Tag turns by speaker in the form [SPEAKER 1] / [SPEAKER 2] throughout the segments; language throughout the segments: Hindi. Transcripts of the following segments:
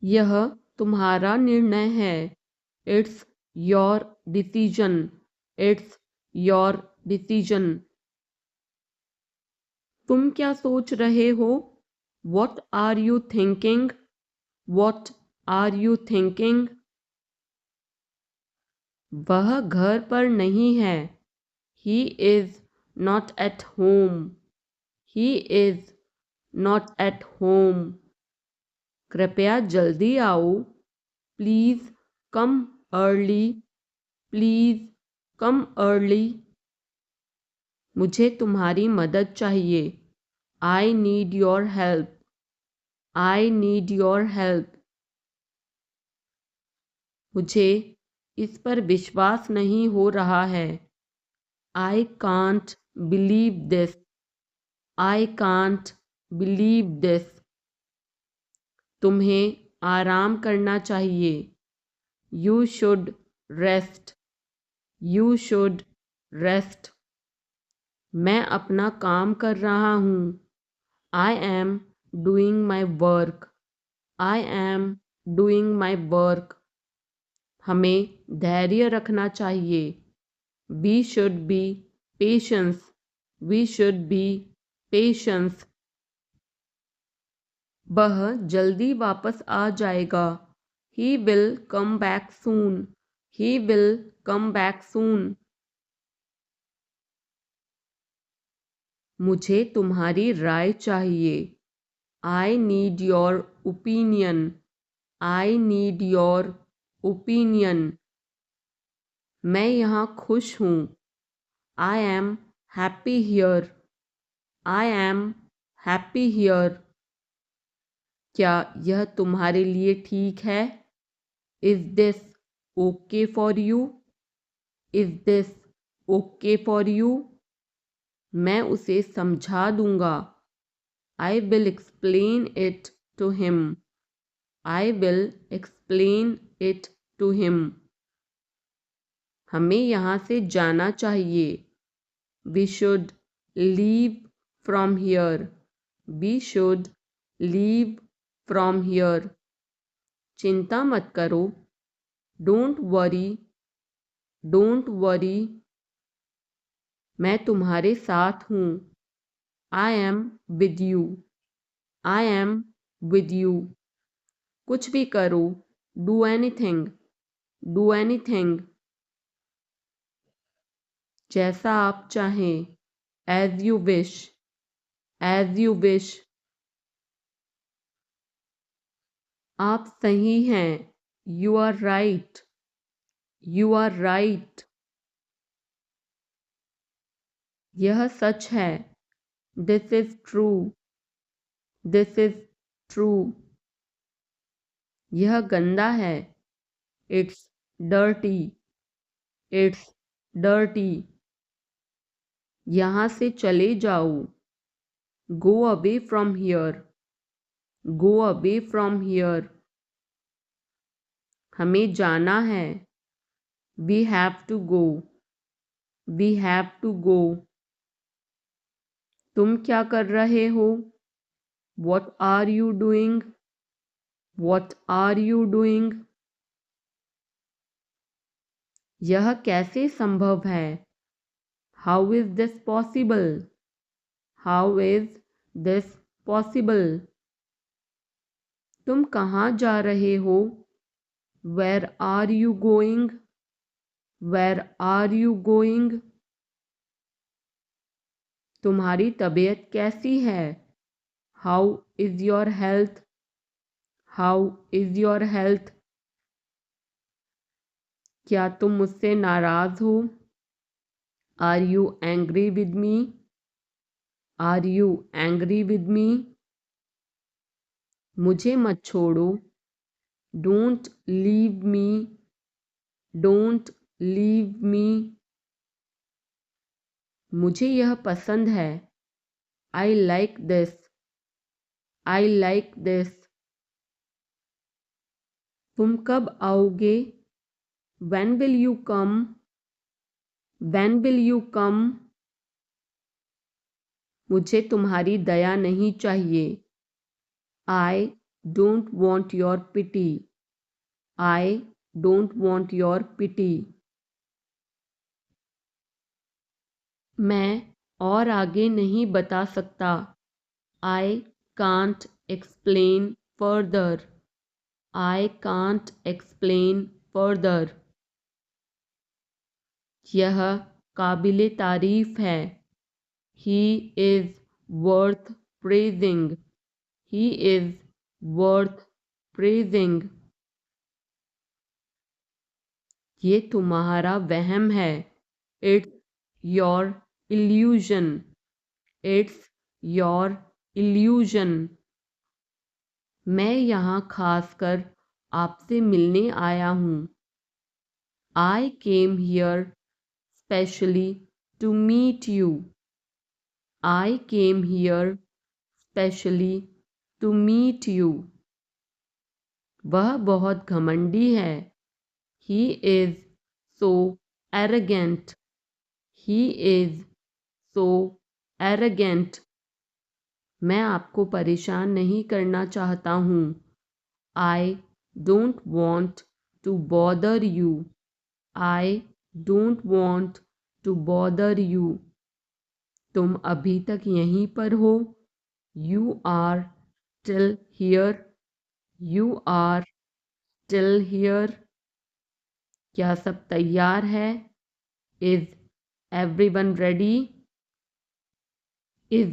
[SPEAKER 1] यह तुम्हारा निर्णय है। It's your decision. It's your decision. तुम क्या सोच रहे हो? What are you thinking? What are you thinking? वह घर पर नहीं है। He is not at home. He is not at home. कृपया जल्दी आओ। Please come early. Please come early. मुझे तुम्हारी मदद चाहिए। I need your help. I need your help. मुझे इस पर विश्वास नहीं हो रहा है। I can't believe this. I can't believe this. तुम्हें आराम करना चाहिए। You should rest. You should rest. मैं अपना काम कर रहा हूँ। I am doing my work. I am doing my work. हमें धैर्य रखना चाहिए। We should be patience. We should be patience. वह जल्दी वापस आ जाएगा। He will come back soon. He will come back soon. मुझे तुम्हारी राय चाहिए। I need your opinion. I need your opinion. मैं यहाँ खुश हूँ। I am happy here. I am happy here. क्या यह तुम्हारे लिए ठीक है? Is this okay for you? Is this okay for you? मैं उसे समझा दूंगा। I will explain it to him. I will explain it to him. हमें यहाँ से जाना चाहिए। We should leave from here. We should leave from here. चिंता मत करो। Don't worry. Don't worry. मैं तुम्हारे साथ हूँ। I am with you. I am with you. कुछ भी करो। Do anything. Do anything. जैसा आप चाहें। As you wish. As you wish. आप सही हैं। You are right. You are right. यह सच है। This is true. This is true. यह गंदा है। It's dirty. It's dirty. यहाँ से चले जाओ। Go away from here. Go away from here. हमें जाना है। We have to go. We have to go. तुम क्या कर रहे हो? What are you doing? What are you doing? यह कैसे संभव है? How is this possible? How is this possible? तुम कहाँ जा रहे हो? Where are you going? Where are you going? तुम्हारी तबीयत कैसी है? How is your health? How is your health? क्या तुम मुझसे नाराज हो? Are you angry with me? Are you angry with me? मुझे मत छोड़ो। Don't leave me. Don't leave me. मुझे यह पसंद है। I like this. I like this. तुम कब आओगे? When will you come? When will you come? मुझे तुम्हारी दया नहीं चाहिए। आई don't want your pity. I don't want your pity. मैं और आगे नहीं बता सकता. I can't explain further. I can't explain further. यह काबिले तारीफ है. He is worth praising. He is worth praising. ये तुम्हारा वहम है. It's your illusion. It's your illusion. मैं यहाँ खासकर आपसे मिलने आया हूँ. I came here specially to meet you. I came here specially to meet you. वह बहुत घमंडी है. He is so arrogant. He is so arrogant. मैं आपको परेशान नहीं करना चाहता हूँ. I don't want to bother you. I don't want to bother you. तुम अभी तक यहीं पर हो. You are still here. You are still here. क्या सब तैयार है? Is everyone ready? Is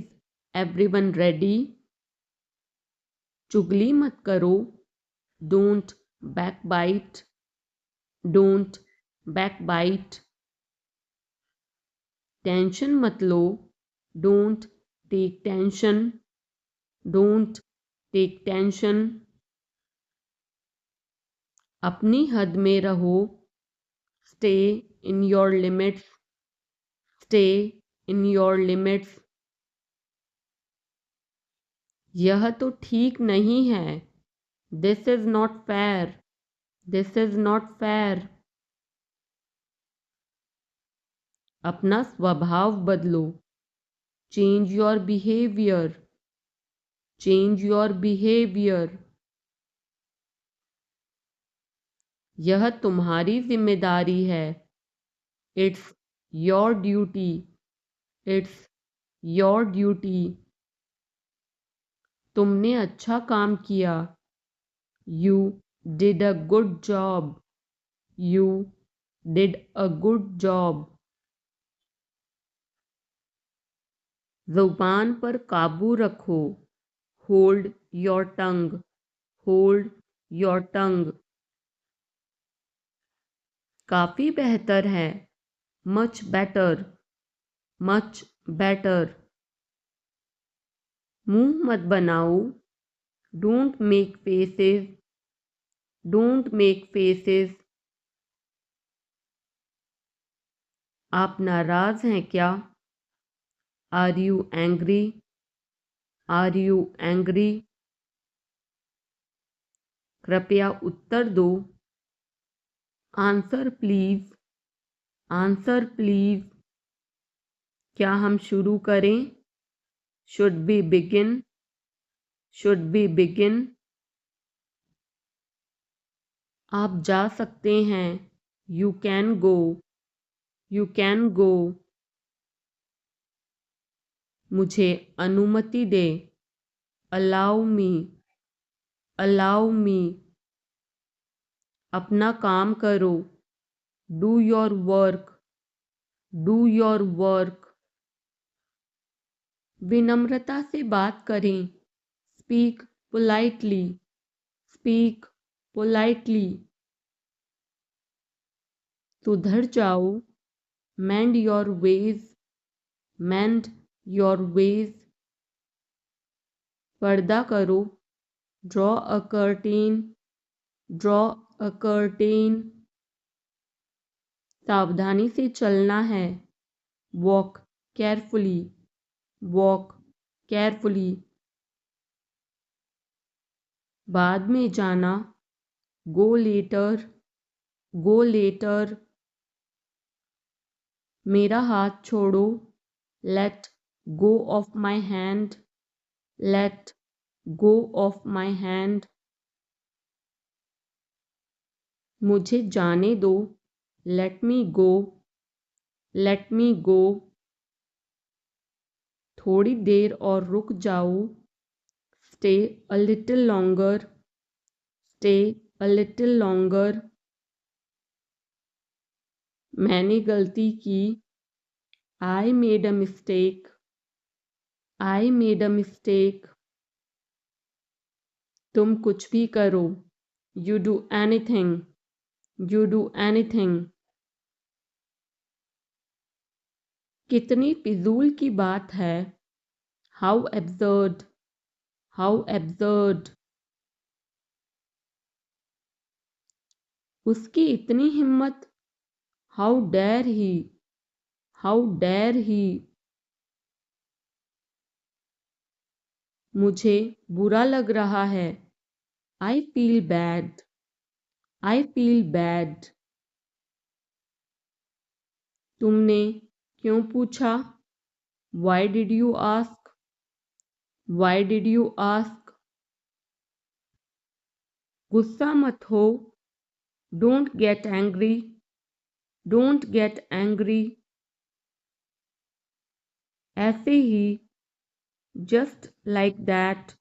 [SPEAKER 1] everyone ready? चुगली मत करो. Don't backbite. Don't backbite. Tension मत लो. Don't take tension. Don't take tension. अपनी हद में रहो. Stay in your limits. Stay in your limits. यह तो ठीक नहीं है. This is not fair. This is not fair. अपना स्वभाव बदलो. Change your behavior. Change your behavior. यह तुम्हारी जिम्मेदारी है. It's your duty. It's your duty. तुमने अच्छा काम किया. You did a good job. You did a good job. ज़ुबान पर काबू रखो. Hold your tongue. Hold your tongue. काफ़ी बेहतर है. Much better. Much better. मुंह मत बनाओ. Don't make faces. Don't make faces. आप नाराज़ हैं क्या? Are you angry? Are you angry? कृपया उत्तर दो. Answer please. Answer please. क्या हम शुरू करें? Should we begin? Should we begin? आप जा सकते हैं. You can go. You can go. मुझे अनुमति दे. Allow me. Allow me. अपना काम करो. Do your work. Do your work. विनम्रता से बात करें. Speak politely. Speak politely. सुधर जाओ. Mend your ways. Mend your ways. पर्दा करो. Draw a curtain. Draw a curtain. सावधानी से चलना है. Walk carefully. Walk carefully. बाद में जाना. Go later. Go later. मेरा हाथ छोड़ो. Let go of my hand. Let Go off my hand. मुझे जाने दो. Let me go. Let me go. थोड़ी देर और रुक जाओ. Stay a little longer. Stay a little longer. मैंने गलती की. I made a mistake. I made a mistake. तुम कुछ भी करो. You do anything. You do anything. कितनी फिजूल की बात है. How absurd. How absurd. उसकी इतनी हिम्मत. How dare he. How dare he. मुझे बुरा लग रहा है. I feel bad. I feel bad. तुमने क्यों पूछा. Why did you ask. Why did you ask. गुस्सा मत हो. Don't get angry. Don't get angry. ऐसे ही. Just like that.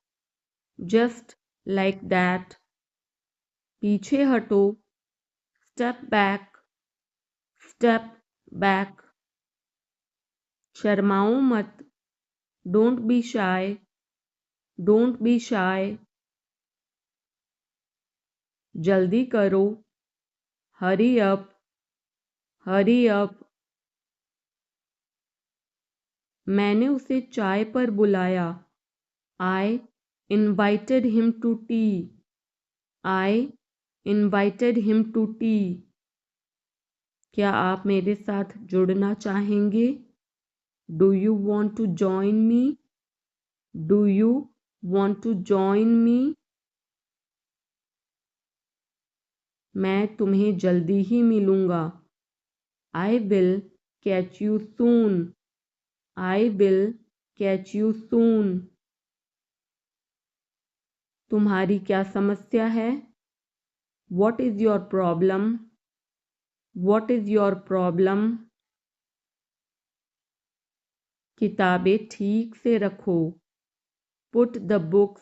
[SPEAKER 1] Just like that. पीछे हटो. Step back. Step back. शर्माओ मत. Don't be shy. Don't be shy. जल्दी करो. Hurry up. Hurry up. मैंने उसे चाय पर बुलाया. I invited him to tea. I invited him to tea. क्या आप मेरे साथ जुड़ना चाहेंगे. Do you want to join me. Do you want to join me. मैं तुम्हें जल्दी ही मिलूँगा. I will catch you soon. I will catch you soon. तुम्हारी क्या समस्या है. What is your problem. What is your problem. किताबें ठीक से रखो. Put the books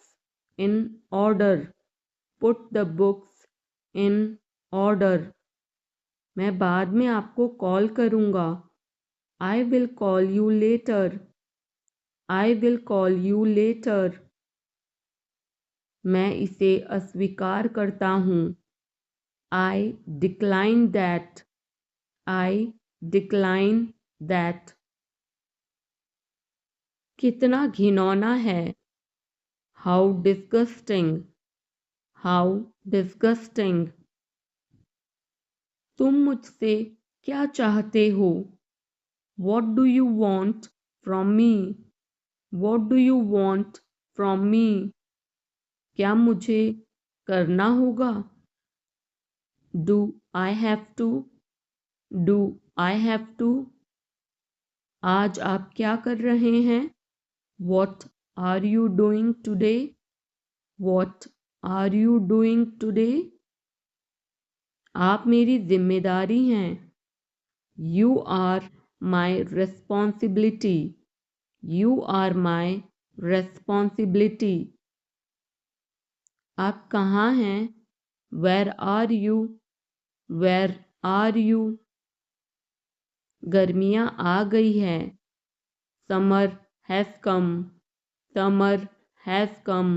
[SPEAKER 1] in order. Put the books in order. मैं बाद में आपको कॉल करूँगा. I will call you later. I will call you later. मैं इसे अस्वीकार करता हूँ. I decline that. I decline that. कितना घिनौना है. How disgusting. How disgusting. तुम मुझसे क्या चाहते हो. What do you want from me. What do you want from me. क्या मुझे करना होगा. Do I have to. Do I have to. आज आप क्या कर रहे हैं. What are you doing today. What are you doing today. आप मेरी जिम्मेदारी हैं. You are my responsibility. You are my responsibility. आप कहाँ हैं. Where are you. Where are you. गर्मियाँ आ गई है. Summer has come. Summer has come.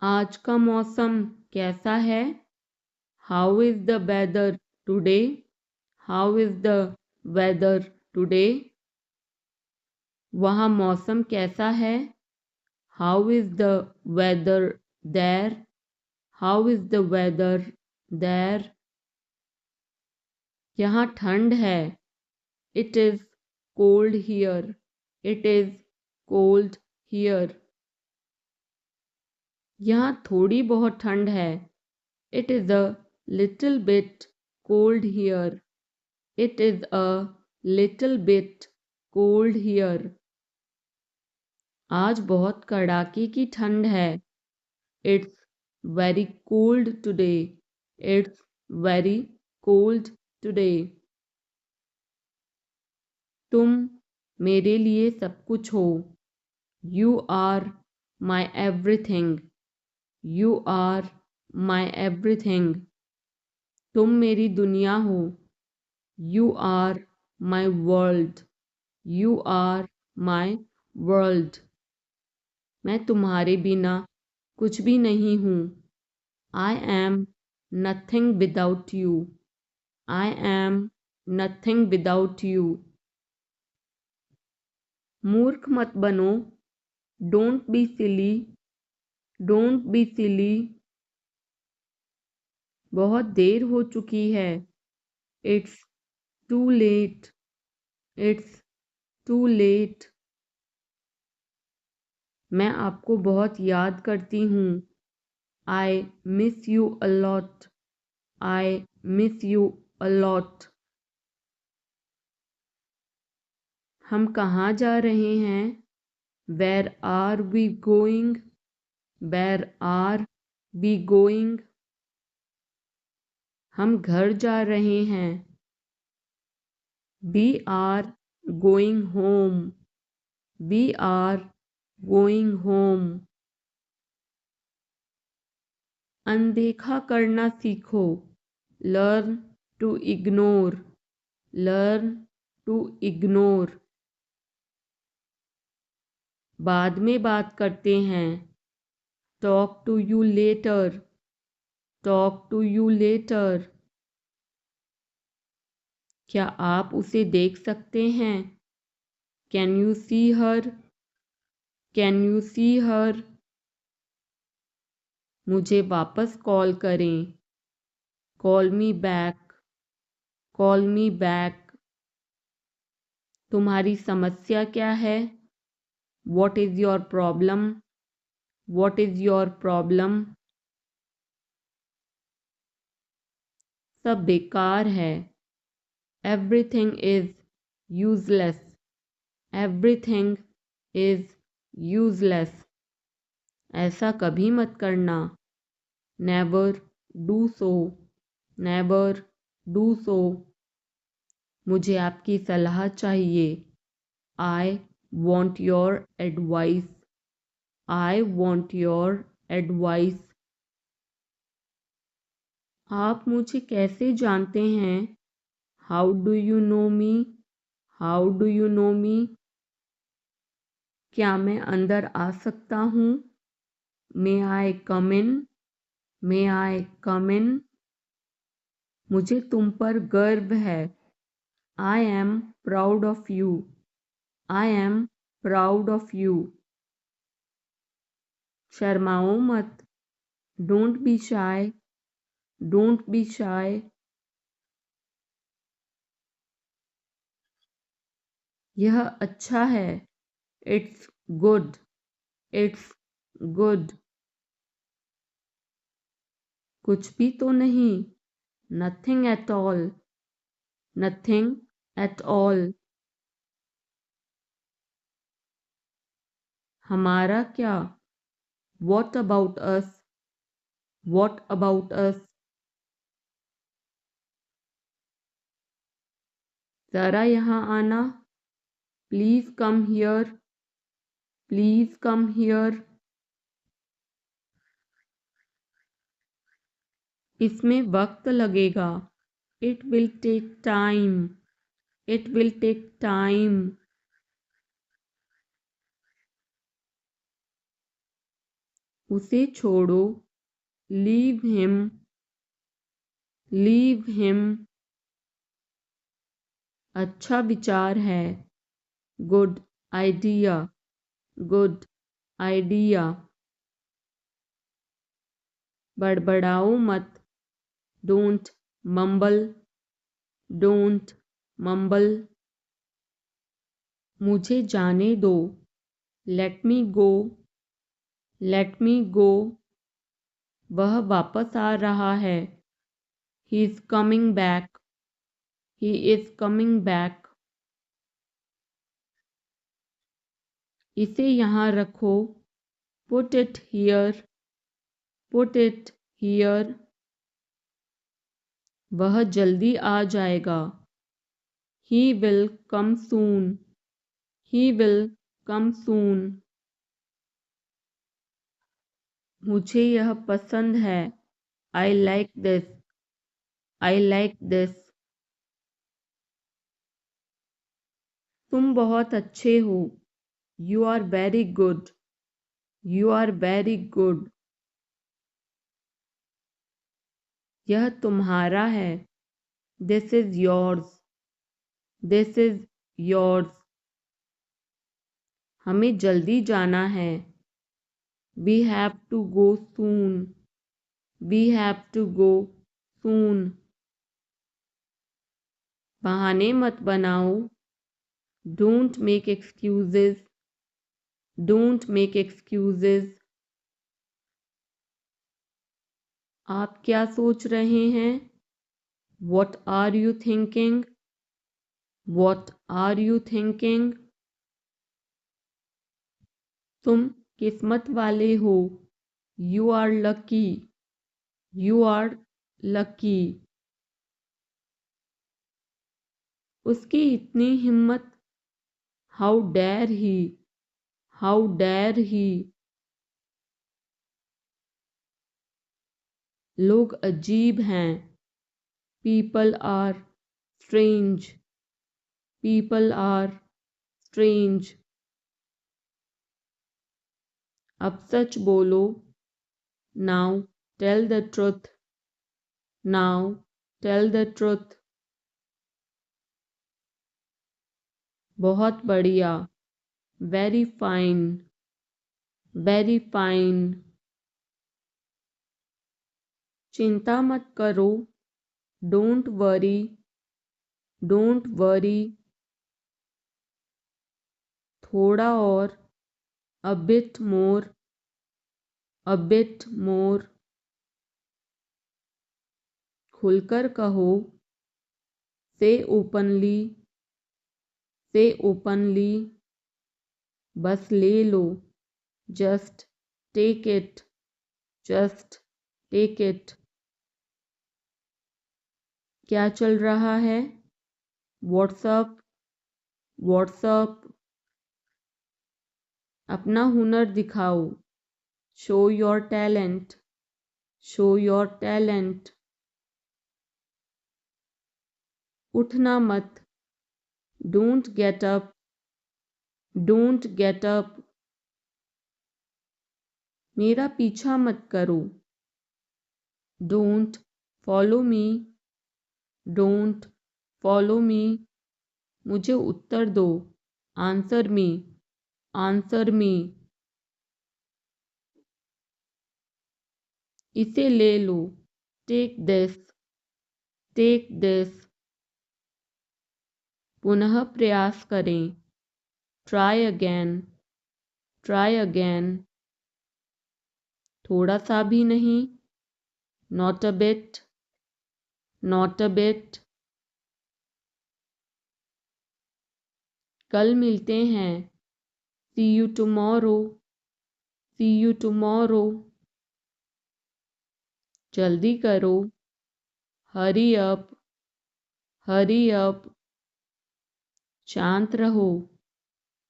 [SPEAKER 1] आज का मौसम कैसा है. How is the weather today. How is the weather today. वहाँ मौसम कैसा है. How is the weather there. How is the weather there. यहाँ ठंड है. It is cold here. It is cold here. यहाँ थोड़ी बहुत ठंड है. It is a little bit cold here. It is a little bit cold here. आज बहुत कड़ाके की ठंड है। It's very cold today. It's very cold today. तुम मेरे लिए सब कुछ हो। You are my everything. You are my everything. तुम मेरी दुनिया हो। You are my world. You are my world. मैं तुम्हारे बिना कुछ भी नहीं हूँ। I am nothing without you. I am nothing without you. मूर्ख मत बनो। Don't be silly. Don't be silly. बहुत देर हो चुकी है। It's too late. It's too late. मैं आपको बहुत याद करती हूँ। I miss you a lot. I miss you a lot. हम कहाँ जा रहे हैं? Where are we going? Where are we going? हम घर जा रहे हैं। We are going home. We are going home. अनदेखा करना सीखो। Learn to ignore. Learn to ignore. बाद में बात करते हैं। Talk to you later. Talk to you later. क्या आप उसे देख सकते हैं? Can you see her? Can you see her? मुझे वापस कॉल करें। Call me back. Call me back. तुम्हारी समस्या क्या है? What is your problem? What is your problem? सब बेकार है। Everything is useless. Everything is useless. ऐसा कभी मत करना। Never do so. Never do so. मुझे आपकी सलाह चाहिए। I want your advice. I want your advice. आप मुझे कैसे जानते हैं? How do you know me? How do you know me? क्या मैं अंदर आ सकता हूँ? मे आई कम इन? मे आई कम इन? मुझे तुम पर गर्व है। I am proud of you. I am proud of you. शर्माओ मत। Don't be shy. Don't be shy. यह अच्छा है। It's good. It's good. कुछ भी तो नहीं। Nothing at all. Nothing at all. हमारा क्या? What about us? What about us? ज़रा यहाँ आना। Please come here. Please come here. इसमें वक्त लगेगा। It will take time. It will take time. उसे छोड़ो। Leave him. Leave him. अच्छा विचार है। Good idea. Good idea. बड़बड़ाओ मत। Don't mumble. Don't mumble. मुझे जाने दो। Let me go. Let me go. वह वापस आ रहा है। He is coming back. He is coming back. इसे यहाँ रखो, put it here, put it here. वह जल्दी आ जाएगा, he will come soon, he will कम सून। मुझे यह पसंद है, I like this, I like this. तुम बहुत अच्छे हो, you are very good, you are very good. यह तुम्हारा है, this is yours, this is yours. हमें जल्दी जाना है, we have to go soon, we have to go soon. बहाने मत बनाओ, don't make excuses, don't make excuses. आप क्या सोच रहे हैं, what are you thinking, what are you thinking. तुम किस्मत वाले हो, you are lucky, you are lucky. उसकी इतनी हिम्मत, how dare he, how dare he. लोग अजीब हैं, people are strange, people are strange. अब सच बोलो, now tell the truth, now tell the truth. बहुत बढ़िया, वेरी फाइन, वेरी फाइन। चिंता मत करो, डोंट वरी, डोंट वरी। थोड़ा और, a bit more, a bit more. खुलकर कहो, से ओपनली, से ओपनली। बस ले लो, just take it, just take it. क्या चल रहा है, व्हाट्सअप, व्हाट्सअप। अपना हुनर दिखाओ, show your talent, show your talent. उठना मत, don't get up, don't get up. मेरा पीछा मत करो, don't follow me, don't follow me. मुझे उत्तर दो, आंसर मी, आंसर मी। इसे ले लो, टेक दिस, टेक दिस। पुनः प्रयास करें, ट्राई अगेन, ट्राई अगेन। थोड़ा सा भी नहीं, not a bit, not a bit. कल मिलते हैं, see you tomorrow, see you tomorrow. जल्दी करो, हरी अप, हरी अप। शांत रहो,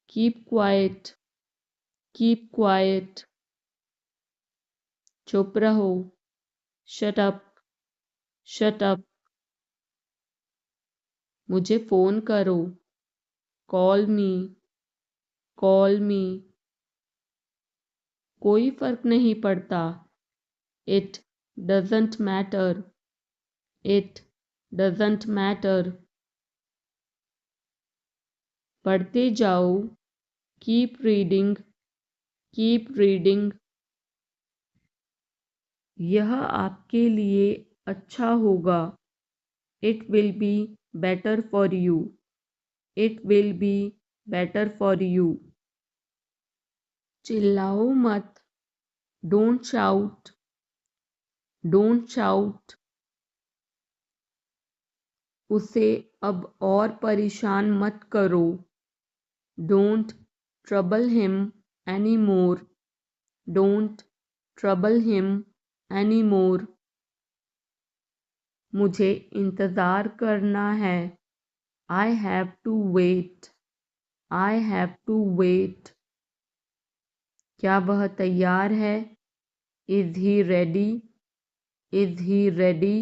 [SPEAKER 1] कीप क्वाइट, कीप क्वाइट। चुप रहो, शट अप, शट अप। मुझे फ़ोन करो, कॉल मी, कॉल मी। कोई फर्क नहीं पड़ता, it doesn't matter, it doesn't matter. पढ़ते जाओ, कीप रीडिंग, कीप रीडिंग। यह आपके लिए अच्छा होगा, it will be better for you, it will be better for you. चिल्लाओ मत, डोंट शाउट, डोंट शाउट। उसे अब और परेशान मत करो, don't trouble him anymore. Don't trouble him anymore. मुझे इंतज़ार करना है. I have to wait. I have to wait. क्या वह तैयार है? Is he ready? Is he ready?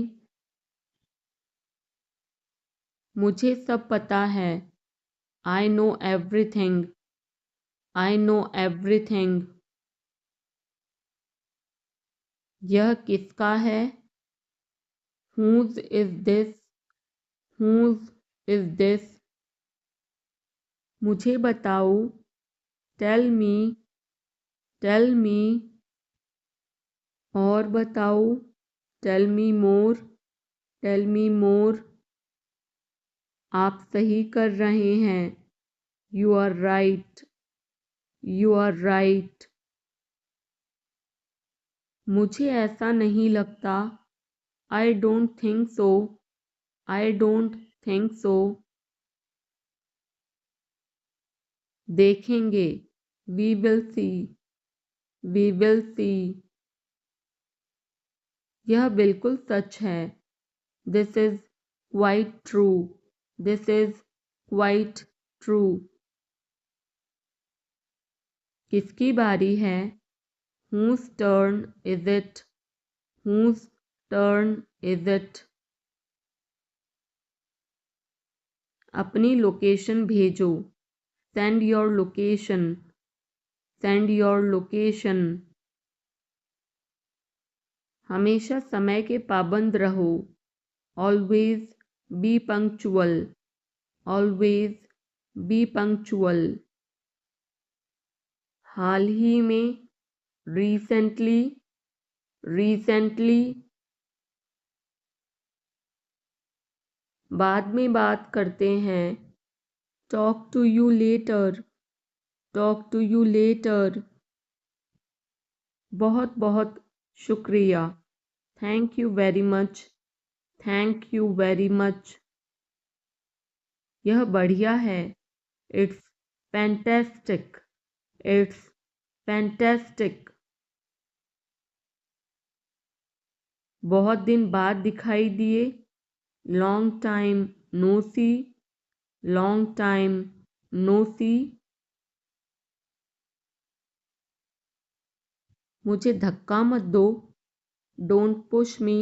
[SPEAKER 1] मुझे सब पता है. I know everything. I know everything. यह किसका है? Whose is this? Whose is this? मुझे बताओ. Tell me. Tell me. और बताओ. Tell me more. Tell me more. आप सही कर रहे हैं. You are right. You are right. मुझे ऐसा नहीं लगता. I don't think so. I don't think so. देखेंगे. We will see. We will see. यह बिल्कुल सच है. This is quite true. This is quite true. किसकी बारी है? Whose turn is it? Whose turn is it? अपनी लोकेशन भेजो. Send your location. Send your location. हमेशा समय के पाबंद रहो. Always be punctual. Always be punctual. हाल ही में. Recently. Recently. बाद में बात करते हैं. Talk to you later. Talk to you later. बहुत बहुत शुक्रिया. Thank you very much. Thank you very much. यह बढ़िया है. It's fantastic. It's fantastic. बहुत दिन बाद दिखाई दिए. Long time no see. Long time no see. मुझे धक्का मत दो. Don't push me.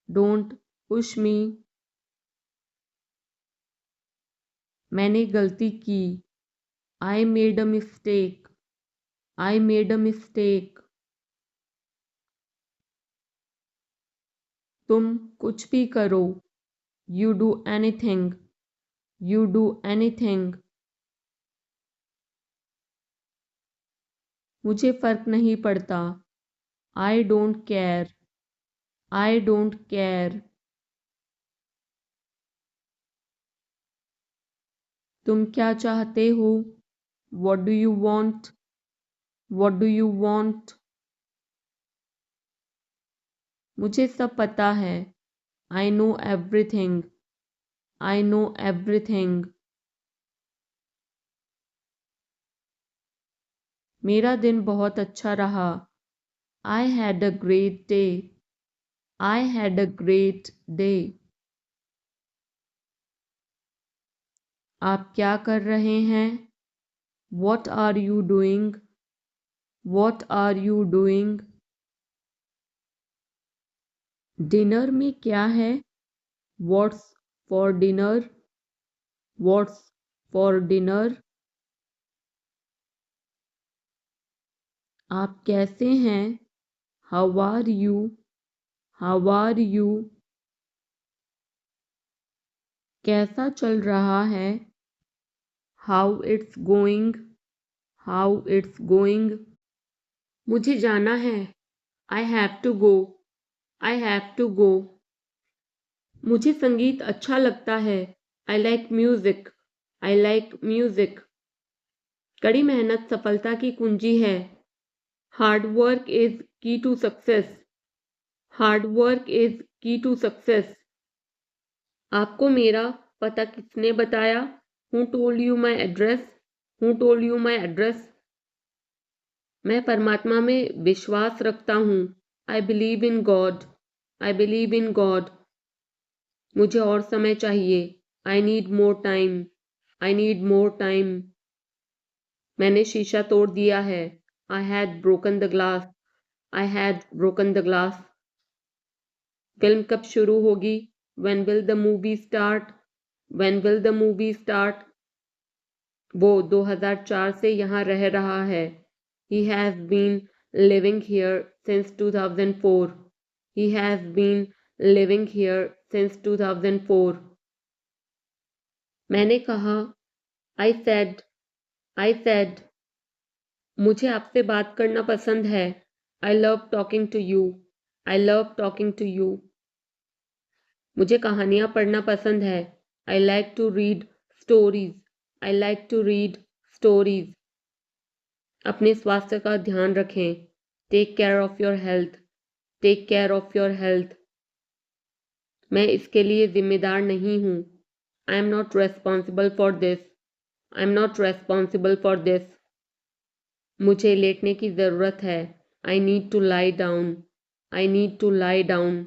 [SPEAKER 1] Don't push me. मैंने गलती की. I made a mistake. I made a mistake. तुम कुछ भी करो. You do anything. You do anything. मुझे फर्क नहीं पड़ता. I don't care. I don't care. तुम क्या चाहते हो? What do you want? What do you want? मुझे सब पता है. I know everything. I know everything. मेरा दिन बहुत अच्छा रहा. I had a great day. I had a great day. आप क्या कर रहे हैं? What are you doing? What are you doing? Dinner में क्या है? What's for dinner? What's for dinner? आप कैसे हैं? How are you? How are you? कैसा चल रहा है? How it's going? How it's going? मुझे जाना है. I have to go. I have to go. मुझे संगीत अच्छा लगता है. I like music. I like music. कड़ी मेहनत सफलता की कुंजी है. Hard work is key to success. Hard work is key to success. आपको मेरा पता किसने बताया? Who told you my address? Who told you my address? मैं परमात्मा में विश्वास रखता हूँ। I believe in God. I believe in God. मुझे और समय चाहिए। I need more time. I need more time. मैंने शीशा तोड़ दिया है। I had broken the glass. I had broken the glass. Film कब शुरू होगी? When will the movie start? When will the movie start? वो 2004 से यहाँ रह रहा है। He has been living here since 2004. He has been living here since 2004. मैंने कहा, I said, मुझे आपसे बात करना पसंद है। I love talking to you. I love talking to you. मुझे कहानियाँ पढ़ना पसंद है। I like to read stories. I like to read stories. अपने स्वास्थ्य का ध्यान रखें। Take care of your health. Take care of your health. मैं इसके लिए जिम्मेदार नहीं हूँ। I am not responsible for this. I am not responsible for this. मुझे लेटने की ज़रूरत है। I need to lie down. I need to lie down.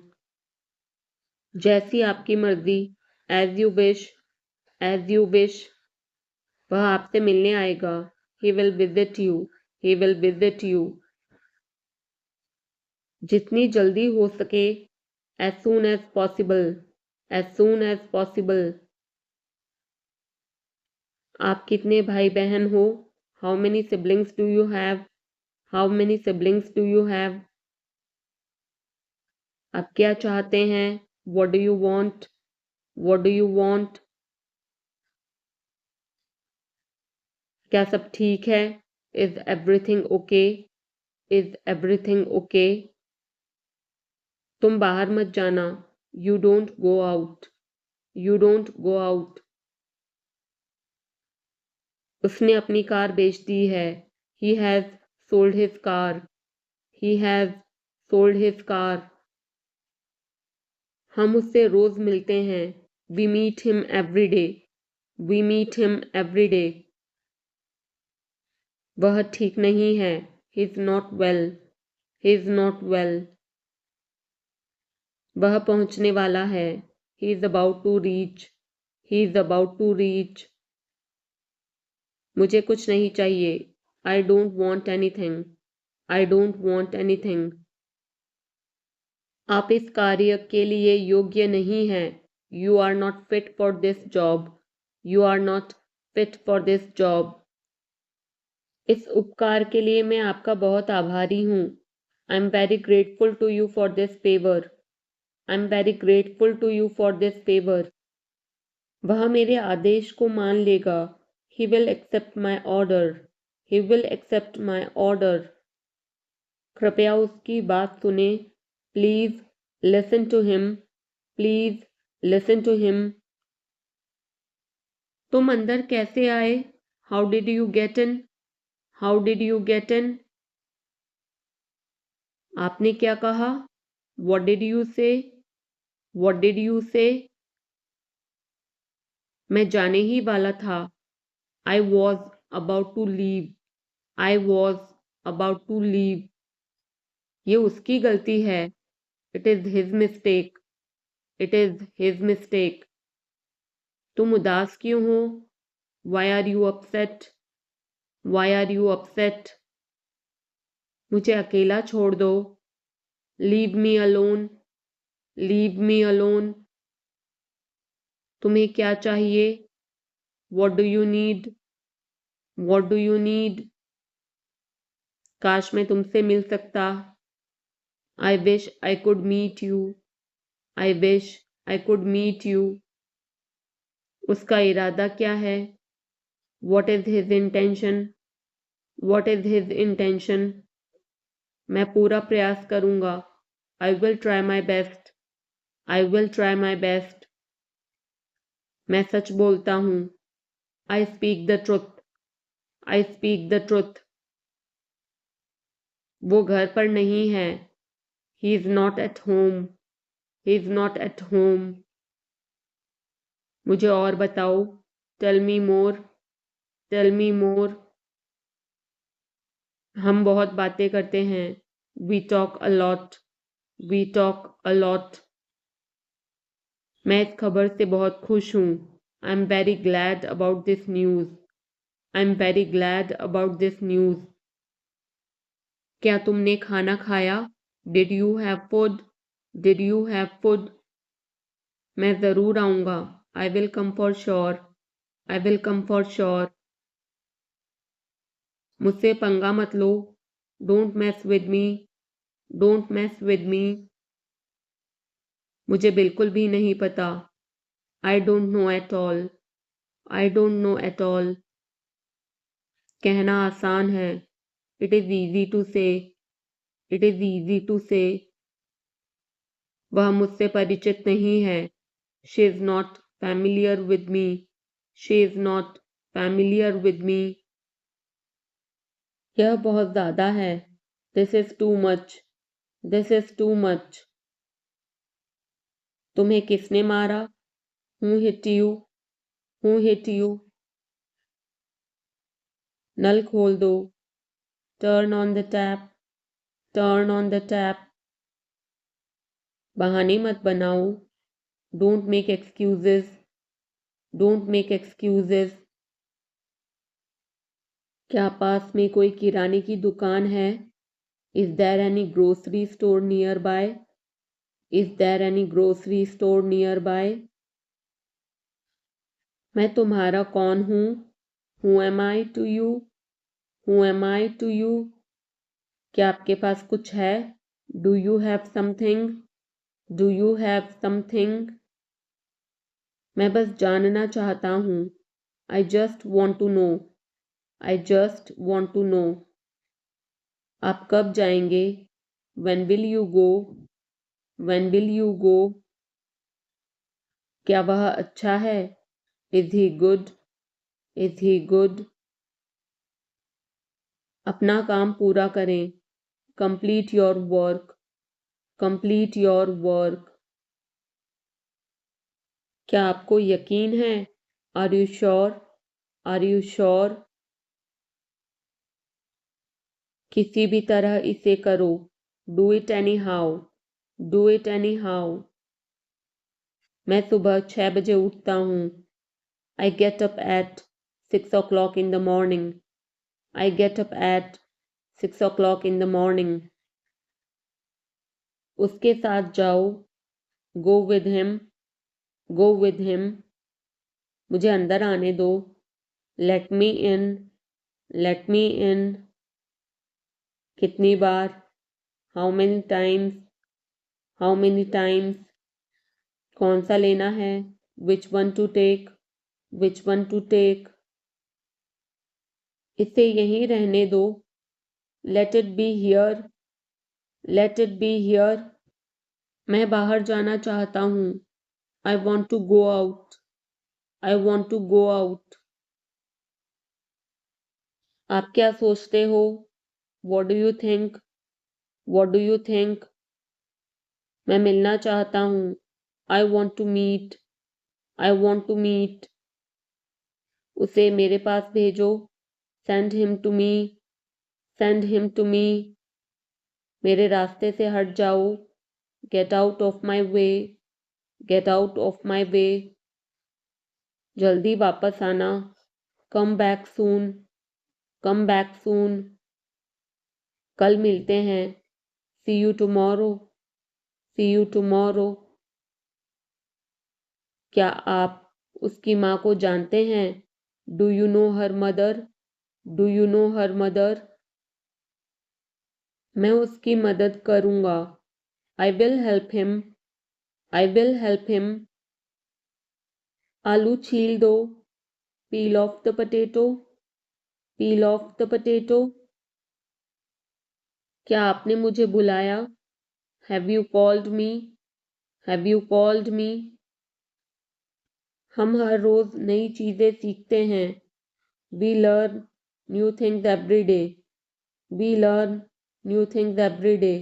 [SPEAKER 1] जैसी आपकी मर्जी। As you wish. As you wish. वह आपसे मिलने आएगा। He will visit you. He will visit you. जितनी जल्दी हो सके। As soon as possible. As soon as possible. आप कितने भाई बहन हो? How many siblings do you have? How many siblings do you have? आप क्या चाहते हैं? What do you want? What do you want? क्या सब ठीक है? Is everything okay? Is everything okay? तुम बाहर मत जाना। You don't go out. You don't go out. उसने अपनी कार बेच दी है। He has sold his car. He has sold his car. हम उससे रोज मिलते हैं। We meet him every day. We meet him every day. वह ठीक नहीं है। He is not well. He is not well. वह पहुंचने वाला है। He is about to reach. He is about to reach. मुझे कुछ नहीं चाहिए। I don't want anything. I don't want anything. आप इस कार्य के लिए योग्य नहीं हैं। You are not fit for this job. You are not fit for this job. इस उपकार के लिए मैं आपका बहुत आभारी हूँ। I am very grateful to you for this favor. I am very grateful to you for this favor. वह मेरे आदेश को मान लेगा। He will accept my order. He will accept my order. कृपया उसकी बात सुने। Please listen to him. Please listen to him. तुम अंदर कैसे आए? How did you get in? How did you get in? आपने क्या कहा? What did you say? What did you say? मैं जाने ही वाला था। I was about to leave. I was about to leave. ये उसकी गलती है। It is his mistake. It is his mistake. तुम उदास क्यों हो? Why are you upset? Why are you upset? मुझे अकेला छोड़ दो। Leave me alone. Leave me alone. तुम्हें क्या चाहिए? What do you need? What do you need? काश मैं तुमसे मिल सकता। I wish I could meet you. I wish I could meet you. उसका इरादा क्या है? What is his intention? What is his intention? मैं पूरा प्रयास करूंगा। I will try my best. I will try my best. मैं सच बोलता हूँ। I speak the truth. I speak the truth. वो घर पर नहीं है। He is not at home. He is not at home. मुझे और बताओ। Tell me more. Tell me more. हम बहुत बातें करते हैं। We talk a lot. We talk a lot. मैं इस खबर से बहुत खुश हूँ। I am very glad about this news. I am very glad about this news. क्या तुमने खाना खाया? Did you have food? Did you have food? मैं ज़रूर आऊँगा। I will come for sure. I will come for sure. मुझसे पंगा मत लो। Don't mess with me. Don't mess with me. मुझे बिल्कुल भी नहीं पता। I don't know at all. I don't know at all. कहना आसान है। It is easy to say. It is easy to say. वह मुझसे परिचित नहीं है। She is not familiar with me. She is not familiar with me. यह बहुत ज़्यादा है। This is too much. This is too much. तुम्हें किसने मारा? Who hit you? Who hit you? नल खोल दो। Turn on the tap. Turn on the tap. बहाने मत बनाओ। Don't make excuses. Don't make excuses. क्या पास में कोई किराने की दुकान है? Is there any grocery store nearby? Is there any grocery store nearby? मैं तुम्हारा कौन हूँ? Who am I to you? Who am I to you? क्या आपके पास कुछ है? Do you have something? Do you have something? मैं बस जानना चाहता हूँ। I just want to know. I just want to know. आप कब जाएंगे? When will you go? When will you go? क्या वह अच्छा है? Is he good? Is he good? अपना काम पूरा करें। Complete your work. Complete your work. क्या आपको यकीन है? Are you sure? Are you sure? किसी भी तरह इसे करो। Do it anyhow. Do it anyhow. मैं सुबह 6 बजे उठता हूँ। I get up at 6 o'clock in the morning. I get up at 6 o'clock in the morning. उसके साथ जाओ। Go with him. Go with him. मुझे अंदर आने दो। Let me in. Let me in. कितनी बार? How many times? How many times? कौन सा लेना है? Which one to take? Which one to take? इसे यहीं रहने दो। Let it be here. Let it be here. मैं बाहर जाना चाहता हूँ। I want to go out. I want to go out. आप क्या सोचते हो? What do you think? What do you think? मैं मिलना चाहता हूँ। I want to meet. I want to meet. उसे मेरे पास भेजो। Send him to me. Send him to me. मेरे रास्ते से हट जाओ। Get out of my way. Get out of my way. जल्दी वापस आना। Come back soon. Come back soon. कल मिलते हैं। See you tomorrow. See you tomorrow. क्या आप उसकी माँ को जानते हैं? Do you know her mother? Do you know her mother? मैं उसकी मदद करूँगा। I will help him. I will help him. आलू छील दो। Peel off the potato. Peel off the potato. क्या आपने मुझे बुलाया? Have you called me? Have you called me? हम हर रोज नई चीजें सीखते हैं। We learn new things every day. We learn new things every day.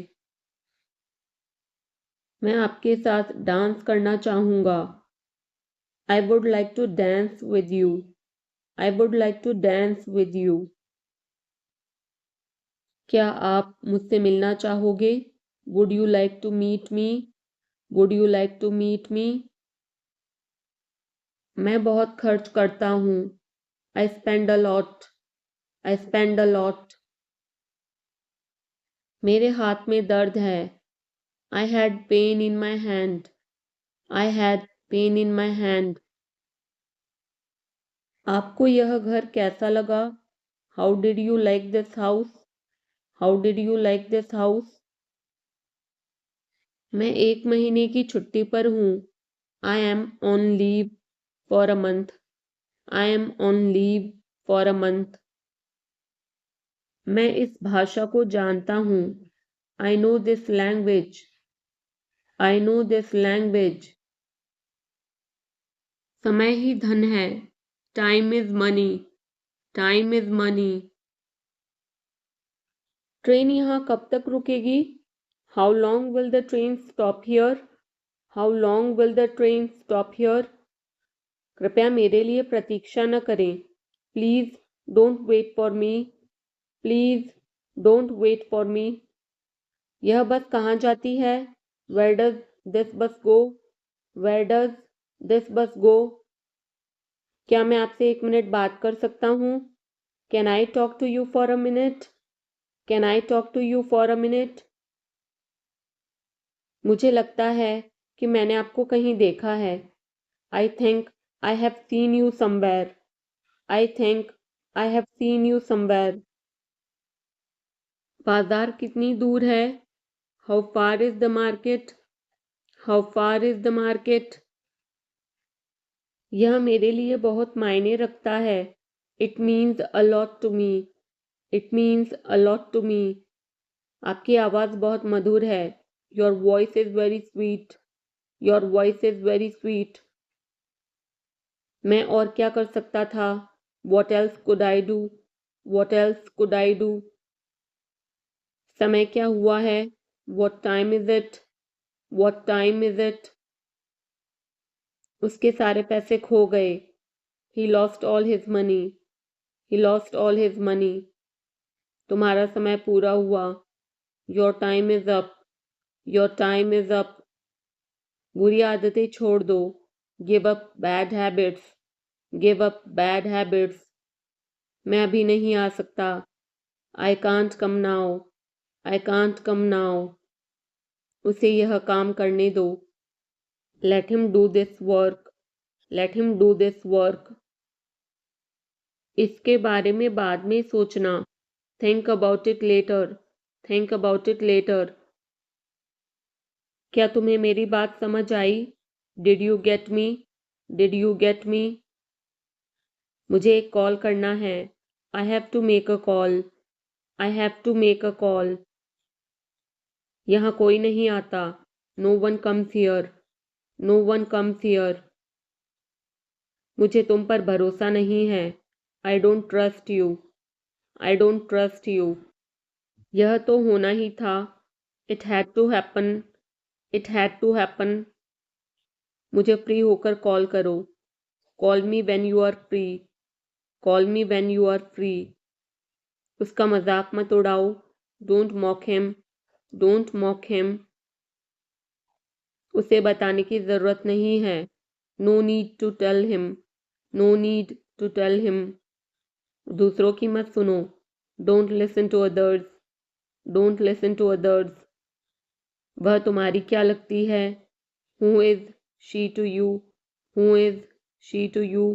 [SPEAKER 1] मैं आपके साथ डांस करना चाहूँगा। I would like to dance with you. I would like to dance with you. क्या आप मुझसे मिलना चाहोगे? Would you like to meet me? Would you like to meet me? मैं बहुत खर्च करता हूँ. I spend a lot. I spend a lot. मेरे हाथ में दर्द है. I had pain in my hand. I had pain in my hand. आपको यह घर कैसा लगा? How did you like this house? How did you like this house? मैं 1 महीने की छुट्टी पर हूँ. I am on leave for a month. I am on leave for a month. मैं इस भाषा को जानता हूँ. I know this language. I know this language. समय ही धन है. Time is money. Time is money. Train यहाँ कब तक रुकेगी? How long will the train stop here? How long will the train stop here? कृपया मेरे लिए प्रतीक्षा न करें. Please don't wait for me. Please don't wait for me. यह बस कहाँ जाती है? Where does this bus go? Where does this bus go? क्या मैं आपसे 1 मिनट बात कर सकता हूँ? Can I talk to you for a minute? Can I talk to you for a minute? मुझे लगता है कि मैंने आपको कहीं देखा है. I think I have seen you somewhere. I think I have seen you somewhere. बाजार कितनी दूर है? How far is the market? How far is the market? यह मेरे लिए बहुत मायने रखता है. It means a lot to me. It means a lot to me. आपकी आवाज़ बहुत मधुर है. Your voice is very sweet. Your voice is very sweet. मैं और क्या कर सकता था? What else could I do? What else could I do? समय क्या हुआ है? What time is it? What time is it? उसके सारे पैसे खो गए. He lost all his money. He lost all his money. तुम्हारा समय पूरा हुआ. Your time is up. Your time is up. बुरी आदतें छोड़ दो. Give up bad habits. Give up bad habits. मैं अभी नहीं आ सकता. I can't come now. I can't come now. उसे यह काम करने दो. Let him do this work. Let him do this work. इसके बारे में बाद में सोचना. Think about it later. Think about it later. क्या तुम्हें मेरी बात समझ आई? Did you get me? Did you get me? मुझे एक कॉल करना है. I have to make a call. I have to make a call. यहाँ कोई नहीं आता. No one comes here. No one comes here. मुझे तुम पर भरोसा नहीं है. I don't trust you. I don't trust you. यह तो होना ही था. It had to happen. It had to happen. मुझे फ्री होकर कॉल करो. Call me when you are free. Call me when you are free. उसका मजाक मत उड़ाओ. Don't mock him. Don't mock him. उसे बताने की जरूरत नहीं है. No need to tell him. No need to tell him. दूसरों की मत सुनो. Don't listen to others. Don't listen to others. वह तुम्हारी क्या लगती है? Who is she to you? Who is she to you?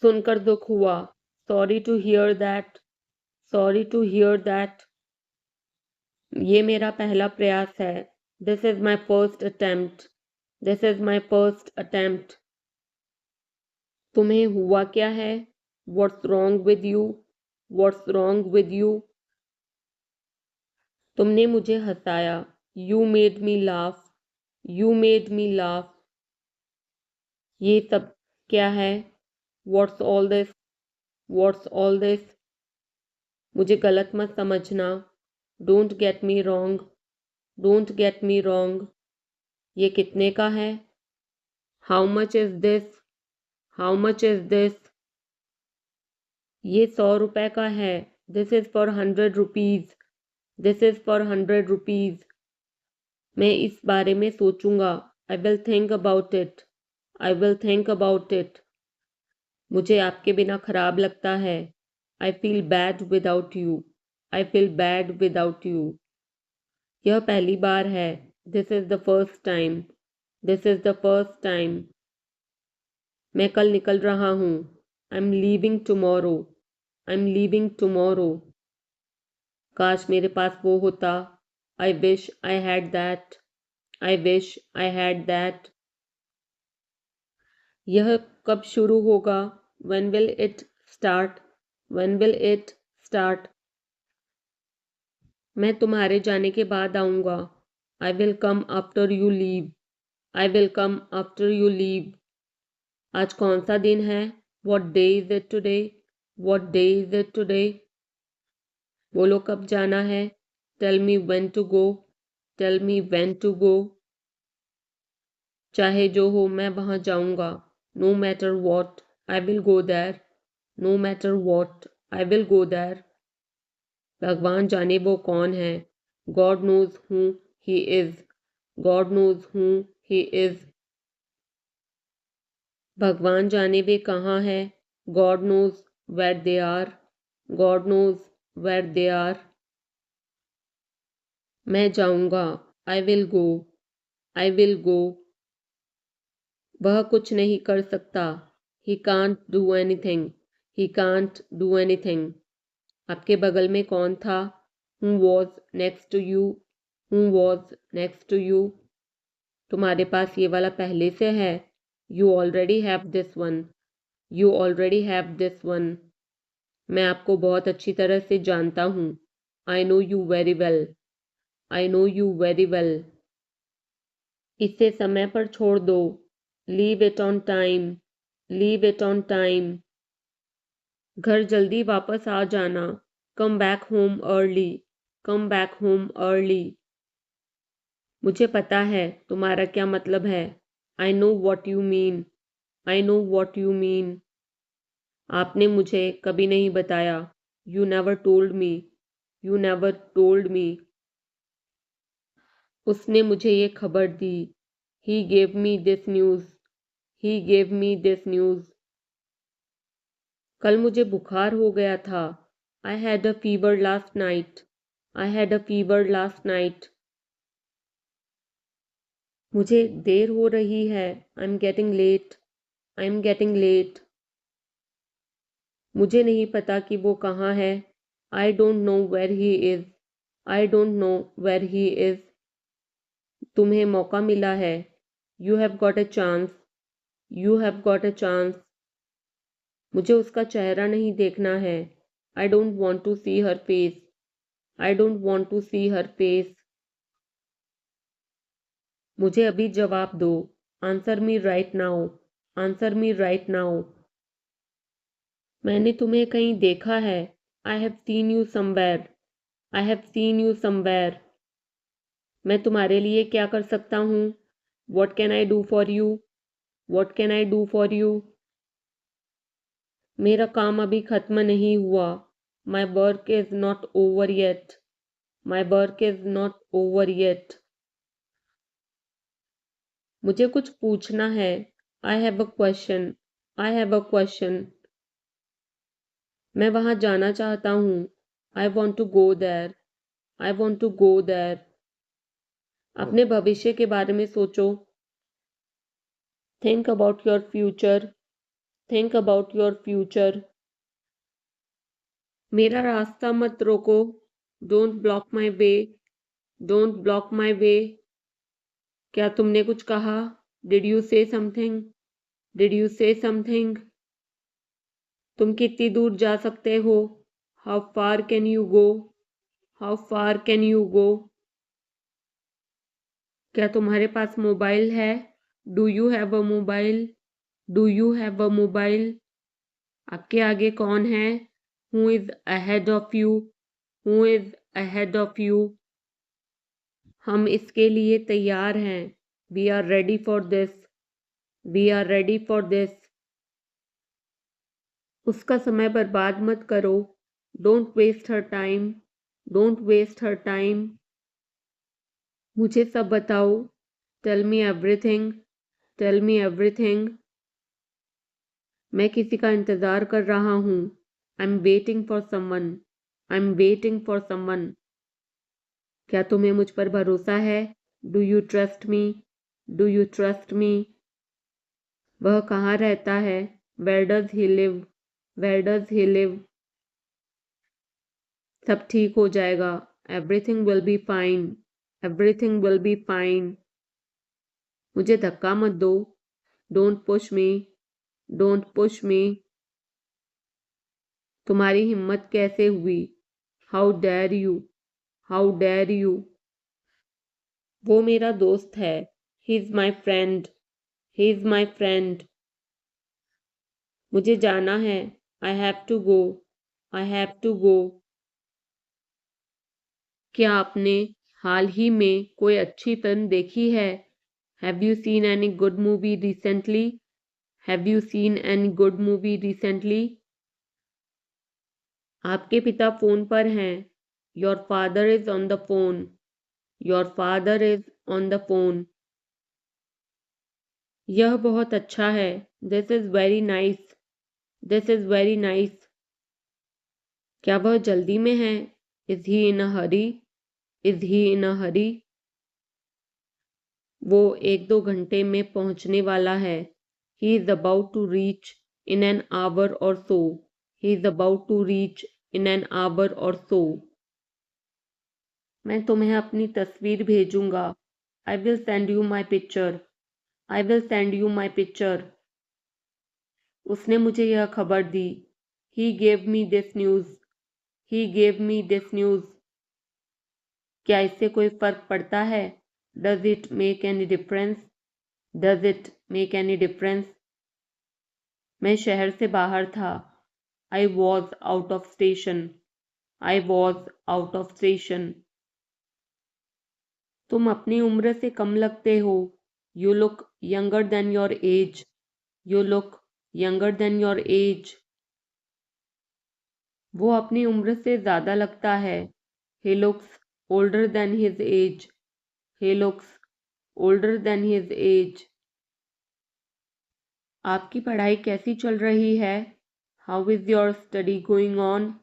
[SPEAKER 1] सुनकर दुख हुआ. Sorry to hear that. Sorry to hear that. ये मेरा पहला प्रयास है. This is my first attempt. This is my first attempt. तुम्हें हुआ क्या है? What's wrong with you? What's wrong with you? तुमने मुझे हंसाया. You made me laugh. You made me laugh. ये सब क्या है? What's all this? What's all this? मुझे गलत मत समझना. Don't get me wrong. Don't get me wrong. ये कितने का है? How much is this? How much is this? ये 100 रुपए का है। This is for 100 rupees. This is for 100 rupees. मैं इस बारे में सोचूंगा। I will think about it. I will think about it. मुझे आपके बिना खराब लगता है। I feel bad without you. I feel bad without you. यह पहली बार है। This is the first time. This is the first time. मैं कल निकल रहा हूँ। I am leaving tomorrow. I am leaving tomorrow. काश मेरे पास वो होता। I wish I had that. I wish I had that. यह कब शुरू होगा? When will it start? When will it start? मैं तुम्हारे जाने के बाद आऊँगा। I will come after you leave. I will come after you leave. आज कौन सा दिन है? What day is it today? What day is it today? बोलो कब जाना है? Tell me when to go. Tell me when to go. चाहे जो हो मैं वहाँ जाऊँगा। No matter what, I will go there. No matter what, I will go there. भगवान जाने वो कौन है। God knows who he is. God knows who he is. भगवान जाने वे कहाँ हैं। God knows where they are. God knows where they are. मैं जाऊँगा। I will go. I will go. वह कुछ नहीं कर सकता। He can't do anything. He can't do anything. आपके बगल में कौन था? Who was next to you? Who was next to you? तुम्हारे पास ये वाला पहले से है। You already have this one. You already have this one. मैं आपको बहुत अच्छी तरह से जानता हूँ। I know you very well. I know you very well. इसे समय पर छोड़ दो। Leave it on time. Leave it on time. घर जल्दी वापस आ जाना। Come back home early. Come back home early. मुझे पता है तुम्हारा क्या मतलब है। I know what you mean. I know what you mean. आपने मुझे कभी नहीं बताया। You never told me. You never told me. उसने मुझे ये खबर दी। He gave me this news. He gave me this news. कल मुझे बुखार हो गया था। I had a fever last night. I had a fever last night. मुझे देर हो रही है। I'm getting late. I'm getting late. मुझे नहीं पता कि वो कहाँ है। I don't know where he is. I don't know where he is. तुम्हें मौका मिला है। You have got a chance. You have got a chance. मुझे उसका चेहरा नहीं देखना है। I don't want to see her face. I don't want to see her face. मुझे अभी जवाब दो। Answer me right now. Answer me right now. मैंने तुम्हें कहीं देखा है। I have seen you somewhere. I have seen you somewhere. मैं तुम्हारे लिए क्या कर सकता हूँ? What can I do for you? What can I do for you? मेरा काम अभी खत्म नहीं हुआ। My work is not over yet. My work is not over yet. मुझे कुछ पूछना है। I have a question. I have a question. मैं वहाँ जाना चाहता हूँ। I want to go there. I want to go there. अपने भविष्य के बारे में सोचो। Think about your future. Think about your future. मेरा रास्ता मत रोको। Don't block my way. Don't block my way. क्या तुमने कुछ कहा? Did you say something? Did you say something? तुम कितनी दूर जा सकते हो? How far can you go? How far can you go? क्या तुम्हारे पास मोबाइल है? Do you have a mobile? Do you have a mobile? आपके आगे कौन है? Who is ahead of you? Who is ahead of you? हम इसके लिए तैयार हैं। We are ready for this. We are ready for this. उसका समय बर्बाद मत करो। Don't waste her time. Don't waste her time. मुझे सब बताओ। Tell me everything. Tell me everything. मैं किसी का इंतज़ार कर रहा हूँ। I am waiting for someone. I am waiting for someone. क्या तुम्हें मुझ पर भरोसा है? Do you trust me? Do you trust me? वह कहाँ रहता है? Where does he live? Where does he live? सब ठीक हो जाएगा। Everything will be fine. Everything will be fine. मुझे धक्का मत दो। Don't push me. Don't push me. तुम्हारी हिम्मत कैसे हुई? How dare you? How dare you? वो मेरा दोस्त है। He is my friend. He is my friend. मुझे जाना है। I have to go. I have to go. क्या आपने हाल ही में कोई अच्छी फिल्म देखी है? Have you seen any good movie recently? Have you seen any good movie recently? आपके पिता फ़ोन पर हैं। Your father is on the phone. Your father is on the phone. यह बहुत अच्छा है। This is very nice. This is very nice. क्या वह जल्दी में है? Is he in a hurry? Is he in a hurry? वो 1-2 घंटे में पहुंचने वाला है। He is about to reach in an hour or so. He is about to reach in an hour or so. मैं तुम्हें अपनी तस्वीर भेजूंगा। I will send you my picture. I will send you my picture. उसने मुझे यह खबर दी। He gave me this news. He gave me this news. क्या इससे कोई फर्क पड़ता है? Does it make any difference? Does it make any difference? मैं शहर से बाहर था। I was out of station. I was out of station. तुम अपनी उम्र से कम लगते हो। You look younger than your age. You look younger than your age. वो अपनी उम्र से ज़्यादा लगता है। He looks older than his age. He looks older than his age. आपकी पढ़ाई कैसी चल रही है? How is your study going on?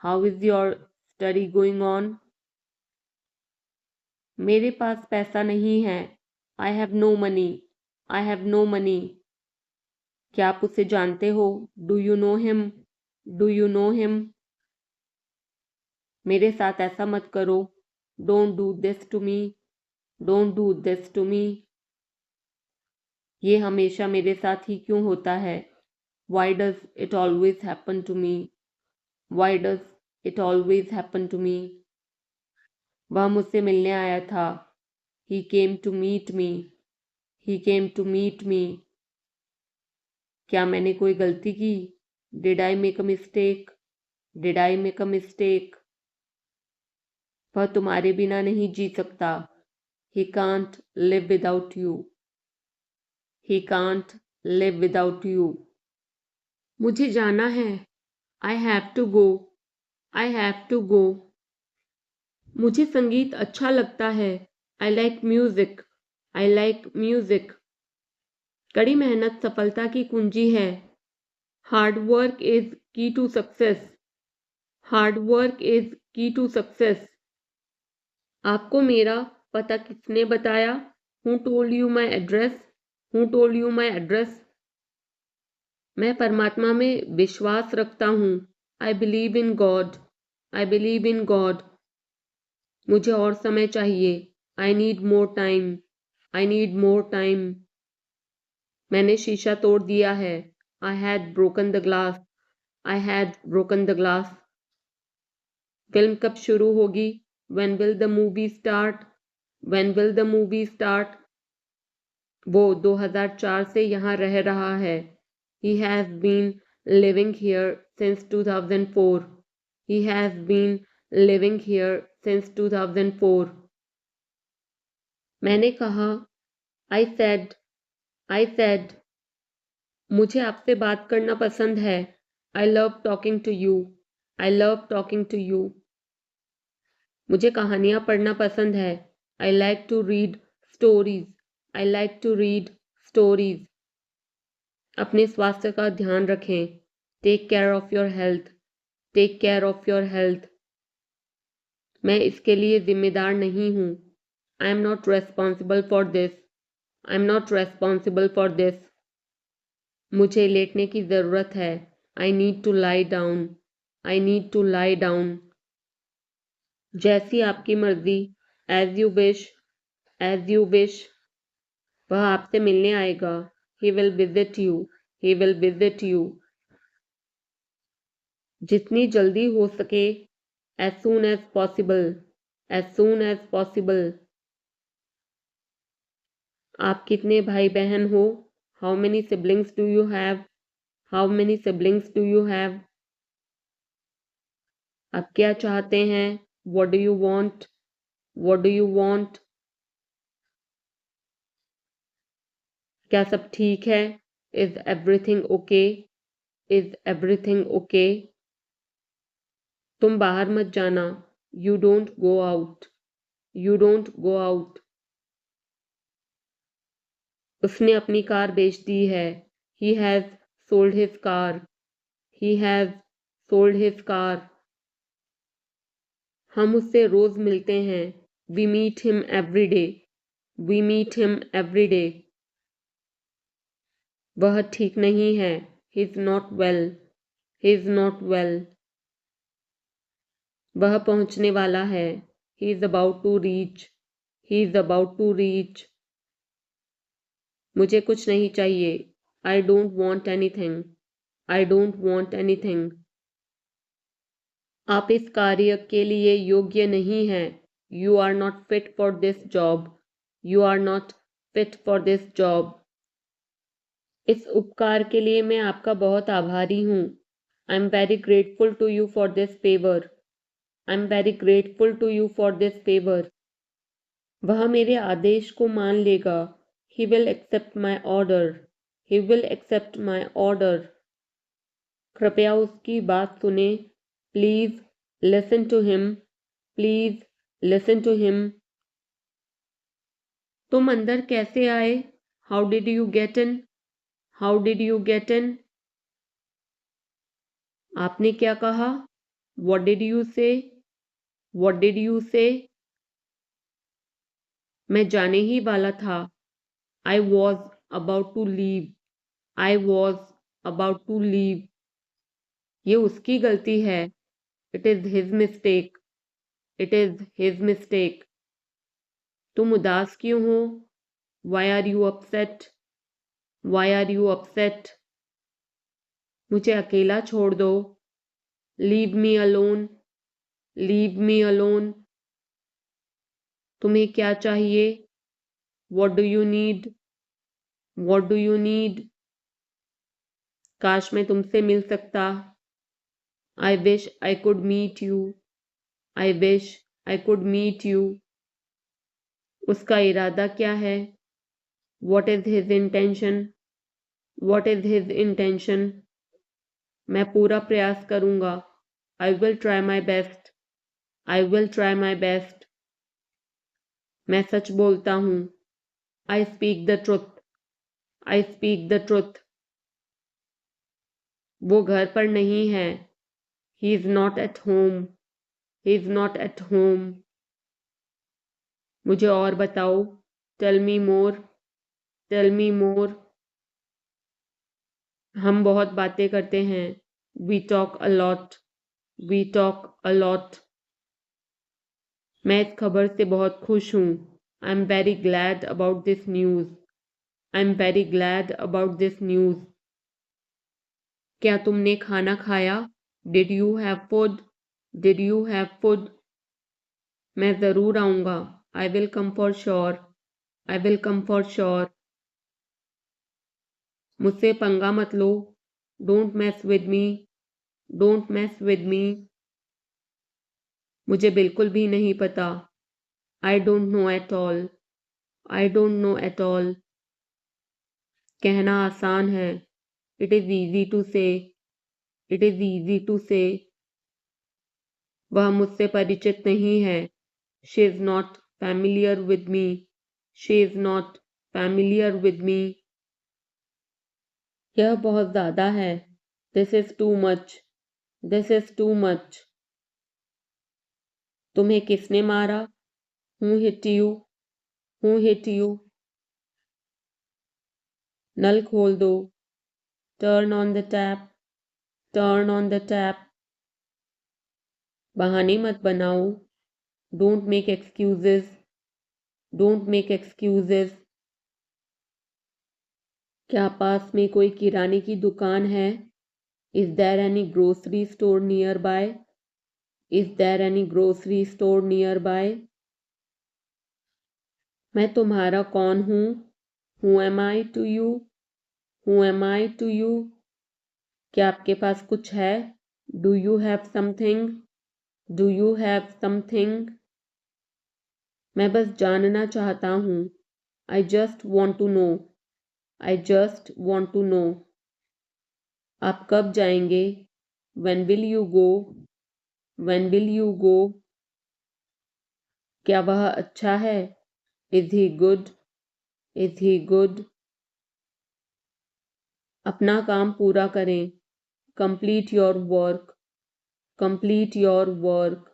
[SPEAKER 1] How is your study going on? मेरे पास पैसा नहीं है। I have no money. I have no money. क्या आप उसे जानते हो? Do you know him? Do you know him? मेरे साथ ऐसा मत करो। Don't do this to me. Don't do this to me. ये हमेशा मेरे साथ ही क्यों होता है? Why does it always happen to me? Why does it always happen to me? वह मुझसे मिलने आया था। He came to meet me. He came to meet me. क्या मैंने कोई गलती की? Did I make a mistake? Did I make a mistake? वह तुम्हारे बिना नहीं जी सकता। He can't live without you. He can't live without you. मुझे जाना है। I have to go. I have to go. मुझे संगीत अच्छा लगता है। I like music. I like music. कड़ी मेहनत सफलता की कुंजी है। Hard work is key to success. Hard work is key to success. आपको मेरा पता किसने बताया? Who told you my address? Who told you my address? मैं परमात्मा में विश्वास रखता हूँ। I believe in God. I believe in God. मुझे और समय चाहिए। I need more time. I need more time. मैंने शीशा तोड़ दिया है। I had broken the glass. I had broken the glass. Film कब शुरू होगी? When will the movie start? When will the movie start? वो 2004 से यहाँ रह रहा है। He has been living here since 2004. He has been living here since 2004. मैंने कहा। I said. I said. मुझे आपसे बात करना पसंद है। I love talking to you. I love talking to you. मुझे कहानियाँ पढ़ना पसंद है. I like to read stories. I like to read stories. अपने स्वास्थ्य का ध्यान रखें. Take care of your health. Take care of your health. मैं इसके लिए जिम्मेदार नहीं हूँ. I am not responsible for this. I am not responsible for this. मुझे लेटने की ज़रूरत है. I need to lie down. I need to lie down. जैसी आपकी मर्जी. As you wish. As you wish. वह आपसे मिलने आएगा. He will visit you. He will visit you. जितनी जल्दी हो सके. As soon as possible. As soon as possible. आप कितने भाई बहन हो? How many siblings do you have? How many siblings do you have? आप क्या चाहते हैं? What do you want? What do you want? क्या सब ठीक है? Is everything okay? Is everything okay? तुम बाहर मत जाना. You don't go out. You don't go out. उसने अपनी कार बेच दी है. He has sold his car. He has sold his car. हम उससे रोज मिलते हैं. We meet him every day. We meet him every day. वह ठीक नहीं है. He is not well. He is not well. वह पहुंचने वाला है. He is about to reach. He is about to reach. मुझे कुछ नहीं चाहिए. I don't want anything. I don't want anything. आप इस कार्य के लिए योग्य नहीं हैं. You are not fit for this job. You are not fit for this job. इस उपकार के लिए मैं आपका बहुत आभारी हूँ. I'm very grateful to you for this favor. I'm very grateful to you for this favor. वह मेरे आदेश को मान लेगा. He will accept my order. He will accept my order. कृपया उसकी बात सुने. Please listen to him. Please listen to him. तुम अंदर कैसे आए? How did you get in? How did you get in? आपने क्या कहा? What did you say? What did you say? मैं जाने ही वाला था. I was about to leave. I was about to leave. ये उसकी गलती है. It is his mistake. It is his mistake. तुम उदास क्यों हो? Why are you upset? Why are you upset? मुझे अकेला छोड़ दो. Leave me alone. Leave me alone. तुम्हें क्या चाहिए? What do you need? What do you need? काश मैं तुमसे मिल सकता. I wish I could meet you. I wish I could meet you. उसका इरादा क्या है? What is his intention? What is his intention? मैं पूरा प्रयास करूंगा. I will try my best. I will try my best. मैं सच बोलता हूँ. I speak the truth. I speak the truth. वो घर पर नहीं है. He is not at home. He is not at home. मुझे और बताओ. Tell me more. Tell me more. हम बहुत बातें करते हैं. We talk a lot. We talk a lot. मैं इस खबर से बहुत खुश हूँ. I'm very glad about this news. I'm very glad about this news. क्या तुमने खाना खाया? Did you have food? Did you have food? मैं ज़रूर आऊँगा. I will come for sure. I will come for sure. मुझसे पंगा मत लो. Don't mess with me. Don't mess with me. मुझे बिल्कुल भी नहीं पता. I don't know at all. I don't know at all. कहना आसान है. It is easy to say. It is easy to say. वह मुझसे परिचित नहीं है. She is not familiar with me. She is not familiar with me. यह बहुत ज़्यादा है. This is too much. This is too much. तुम्हें किसने मारा? Who hit you? Who hit you? नल खोल दो. Turn on the tap. Turn on the tap. बहाने मत बनाओ. Don't make excuses. Don't make excuses. क्या पास में कोई किराने की दुकान है? Is there any grocery store nearby? Is there any grocery store nearby? मैं तुम्हारा कौन हूँ? Who am I to you? Who am I to you? क्या आपके पास कुछ है? Do you have something? Do you have something? मैं बस जानना चाहता हूँ. I just want to know. I just want to know. आप कब जाएंगे? When will you go? When will you go? क्या वह अच्छा है? Is he good? Is he good? अपना काम पूरा करें. Complete your work. Complete your work.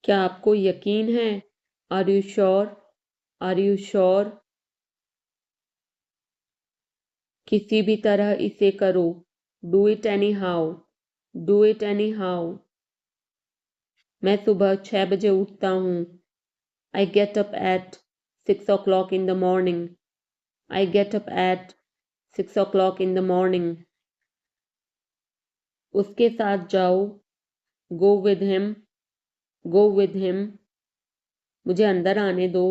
[SPEAKER 1] क्या आपको यकीन है? Are you sure? Are you sure? किसी भी तरह इसे करो. Do it anyhow. Do it anyhow. मैं सुबह 6 बजे उठता हूँ. I get up at 6 o'clock in the morning. I get up at 6 o'clock in the morning. उसके साथ जाओ. Go with him. Go with him. मुझे अंदर आने दो.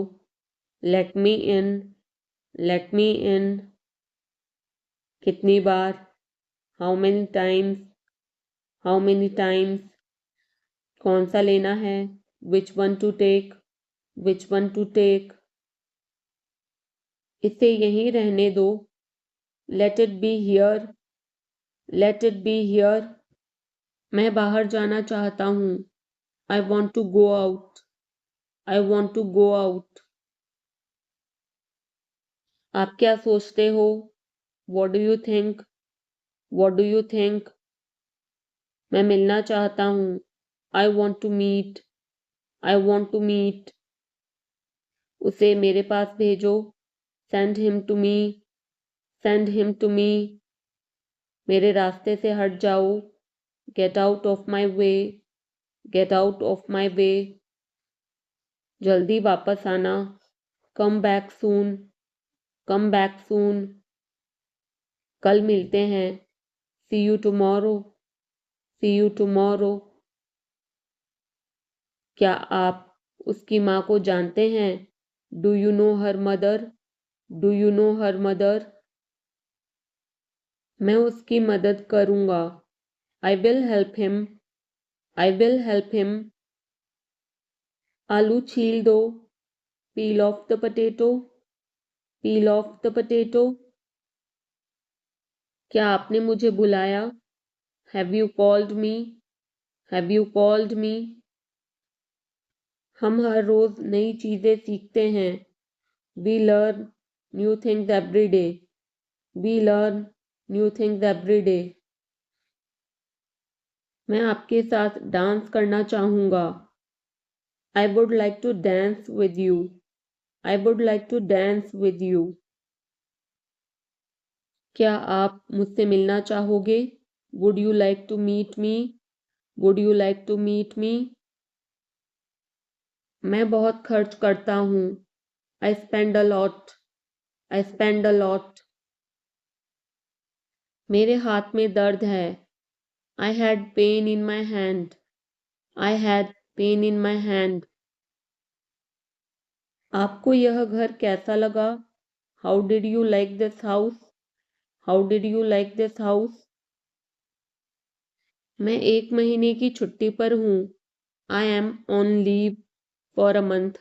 [SPEAKER 1] Let me in. Let me in. कितनी बार? How many times? How many times? कौन सा लेना है? Which one to take? Which one to take? इसे यहीं रहने दो. Let it be here. Let it be here. मैं बाहर जाना चाहता हूँ. I want to go out. I want to go out. आप क्या सोचते हो? What do you think? What do you think? मैं मिलना चाहता हूँ. I want to meet. I want to meet. उसे मेरे पास भेजो. Send him to me. Send him to me. मेरे रास्ते से हट जाओ. Get out of my way. Get out of my way. जल्दी वापस आना. Come back soon. Come back soon. कल मिलते हैं. See you tomorrow. See you tomorrow. क्या आप उसकी माँ को जानते हैं? Do you know her mother? Do you know her mother? मैं उसकी मदद करूँगा. I will help him. I will help him. आलू छील दो. Peel off the potato. Peel off the potato. क्या आपने मुझे बुलाया? Have you called me? Have you called me? हम हर रोज नई चीजें सीखते हैं. We learn new things every day. We learn new things every day. मैं आपके साथ डांस करना चाहूँगा. I would like to dance with you. I would like to dance with you. क्या आप मुझसे मिलना चाहोगे? Would you like to meet me? Would you like to meet me? मैं बहुत खर्च करता हूँ. I spend a lot. I spend a lot. मेरे हाथ में दर्द है. I had pain in my hand. I had pain in my hand. आपको यह घर कैसा लगा? How did you like this house? How did you like this house? मैं 1 महीने की छुट्टी पर हूँ. I am on leave for a month.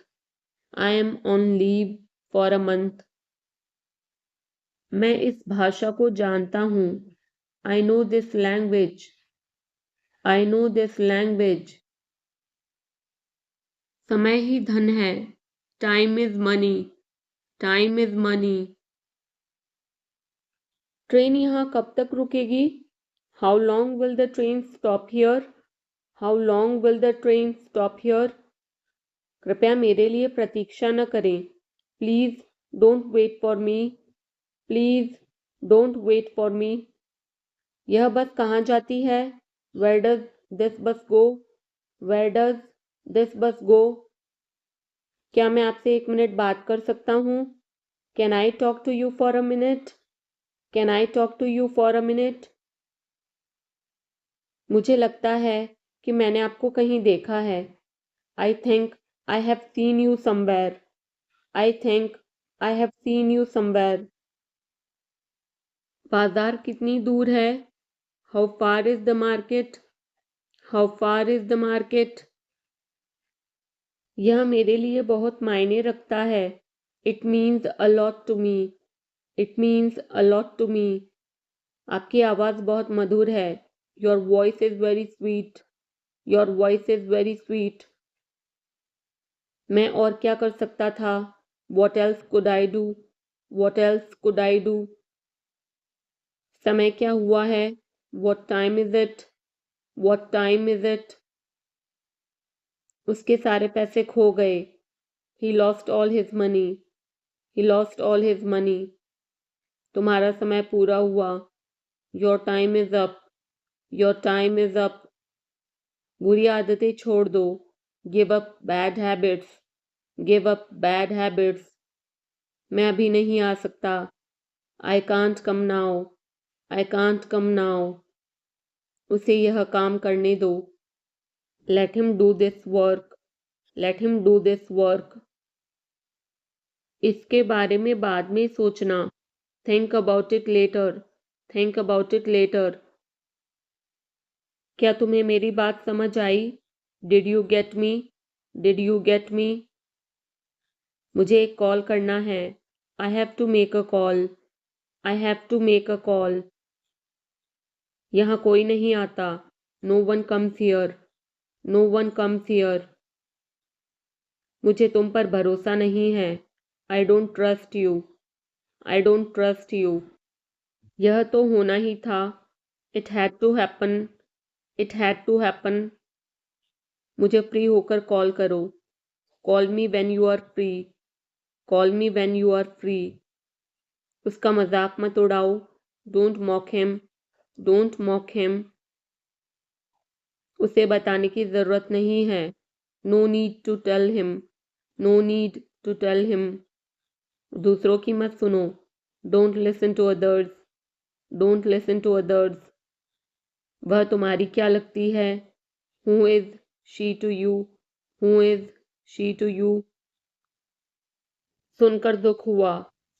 [SPEAKER 1] I am on leave for a month. मैं इस भाषा को जानता हूँ. I know this language. I know this language. समय ही धन है. Time is money. Time is money. Train यहाँ कब तक रुकेगी? How long will the train stop here? How long will the train stop here? कृपया मेरे लिए प्रतीक्षा न करें. Please don't wait for me. Please don't wait for me. यह बस कहाँ जाती है? Where does this bus go? Where does this bus go? क्या मैं आपसे 1 मिनट बात कर सकता हूँ? Can I talk to you for a minute? Can I talk to you for a minute? मुझे लगता है कि मैंने आपको कहीं देखा है. I think I have seen you somewhere. I think I have seen you somewhere. बाजार कितनी दूर है? How far is the market? How far is the market? यह मेरे लिए बहुत मायने रखता है. It means a lot to me. It means a lot to me. आपकी आवाज़ बहुत मधुर है. Your voice is very sweet. Your voice is very sweet. मैं और क्या कर सकता था? What else could I do? What else could I do? समय क्या हुआ है? What time is it? What time is it? उसके सारे पैसे खो गए. He lost all his money. He lost all his money. तुम्हारा समय पूरा हुआ. Your time is up. Your time is up. बुरी आदतें छोड़ दो. Give up bad habits. Give up bad habits. मैं अभी नहीं आ सकता. I can't come now. I can't come now. उसे यह काम करने दो. Let him do this work. Let him do this work. इसके बारे में बाद में सोचना. Think about it later. Think about it later. क्या तुम्हें मेरी बात समझ आई? Did you get me? Did you get me? मुझे एक कॉल करना है. I have to make a call. I have to make a call. यहाँ कोई नहीं आता. No one comes here. No one comes here. मुझे तुम पर भरोसा नहीं है. I don't trust you. I don't trust you. यह तो होना ही था. It had to happen. It had to happen. मुझे फ्री होकर कॉल करो. Call me when you are free. Call me when you are free. उसका मजाक मत उड़ाओ. Don't mock him. Don't mock him. उसे बताने की जरूरत नहीं है. No need to tell him. No need to tell him. दूसरों की मत सुनो. Don't listen to others. Don't listen to others. वह तुम्हारी क्या लगती है? Who is she to you? Who is she to you? सुनकर दुख हुआ.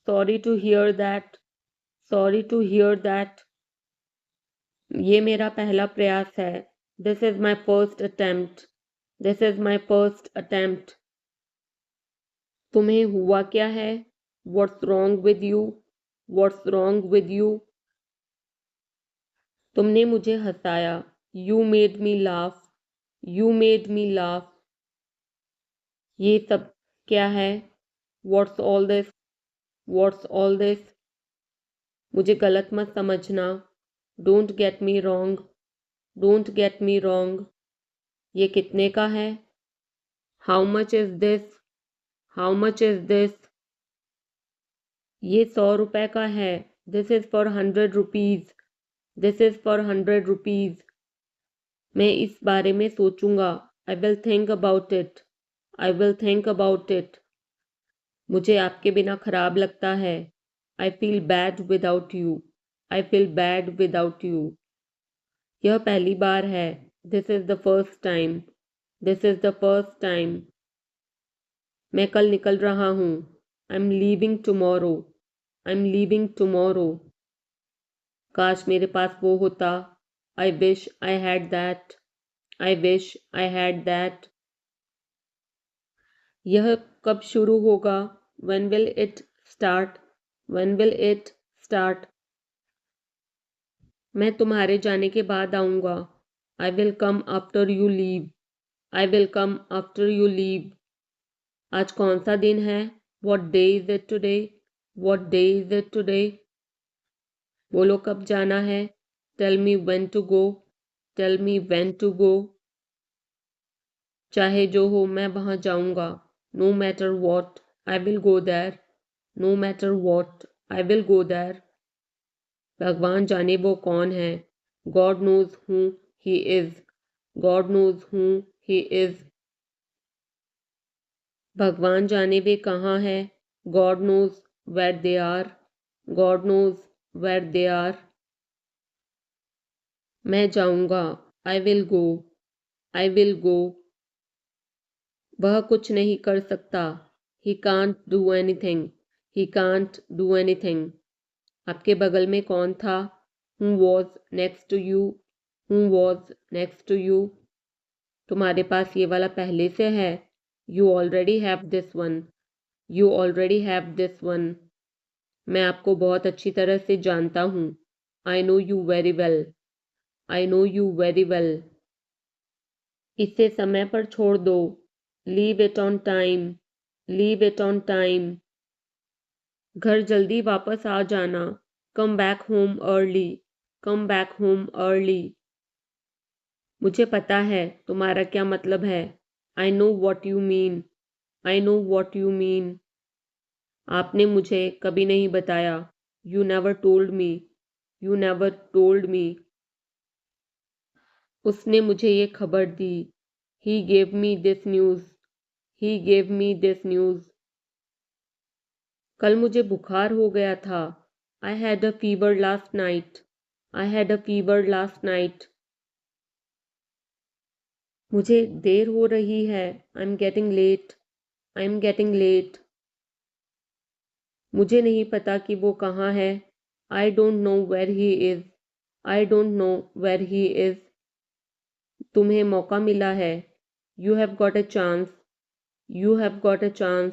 [SPEAKER 1] Sorry to hear that. Sorry to hear that. ये मेरा पहला प्रयास है. This is my first attempt. This is my first attempt. तुम्हें हुआ क्या है? What's wrong with you? What's wrong with you? तुमने मुझे हंसाया. You made me laugh. You made me laugh. ये सब क्या है? What's all this? What's all this? मुझे गलत मत समझना. Don't get me wrong. Don't get me wrong. ये कितने का है? How much is this? How much is this? ये 100 रुपए का है. This is for 100 rupees. This is for 100 rupees. मैं इस बारे में सोचूंगा. I will think about it. I will think about it. मुझे आपके बिना खराब लगता है. I feel bad without you. I feel bad without you. यह पहली बार है. This is the first time. This is the first time. मैं कल निकल रहा हूँ. I'm leaving tomorrow. I'm leaving tomorrow. काश मेरे पास वो होता. I wish I had that. I wish I had that. यह कब शुरू होगा? When will it start? When will it start? मैं तुम्हारे जाने के बाद आऊँगा। I will come after you leave. I will come after you leave. आज कौन सा दिन है? What day is it today? What day is it today? बोलो कब जाना है? Tell me when to go. Tell me when to go. चाहे जो हो मैं वहाँ जाऊँगा। No matter what, I will go there. No matter what, I will go there. भगवान जाने वो कौन है? God knows who he is. God knows who he is. भगवान जाने वे कहाँ हैं? God knows where they are. God knows where they are. मैं जाऊँगा। I will go. I will go. वह कुछ नहीं कर सकता। He can't do anything. He can't do anything. आपके बगल में कौन था? Who was next to you? Who was next to you? तुम्हारे पास ये वाला पहले से है। You already have this one. You already have this one. मैं आपको बहुत अच्छी तरह से जानता हूँ। I know you very well. I know you very well. इसे समय पर छोड़ दो। Leave it on time. Leave it on time. घर जल्दी वापस आ जाना। Come back home early. Come back home early. मुझे पता है तुम्हारा क्या मतलब है। I know what you mean. I know what you mean. आपने मुझे कभी नहीं बताया। You never told me. You never told me. उसने मुझे ये खबर दी। He gave me this news. He gave me this news. कल मुझे बुखार हो गया था। I had a fever last night. I had a fever last night. मुझे देर हो रही है। I'm getting late. I'm getting late. मुझे नहीं पता कि वो कहाँ है। I don't know where he is. I don't know where he is. तुम्हें मौका मिला है। You have got a chance. You have got a chance.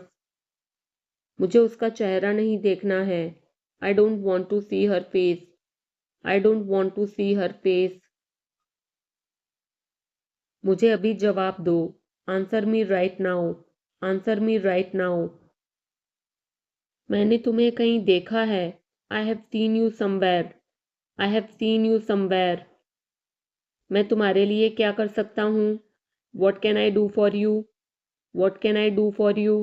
[SPEAKER 1] मुझे उसका चेहरा नहीं देखना है। I don't want to see her face. I don't want to see her face. मुझे अभी जवाब दो। Answer me right now. Answer me right now. मैंने तुम्हें कहीं देखा है। I have seen you somewhere. I have seen you somewhere. मैं तुम्हारे लिए क्या कर सकता हूँ? What can I do for you? What can I do for you?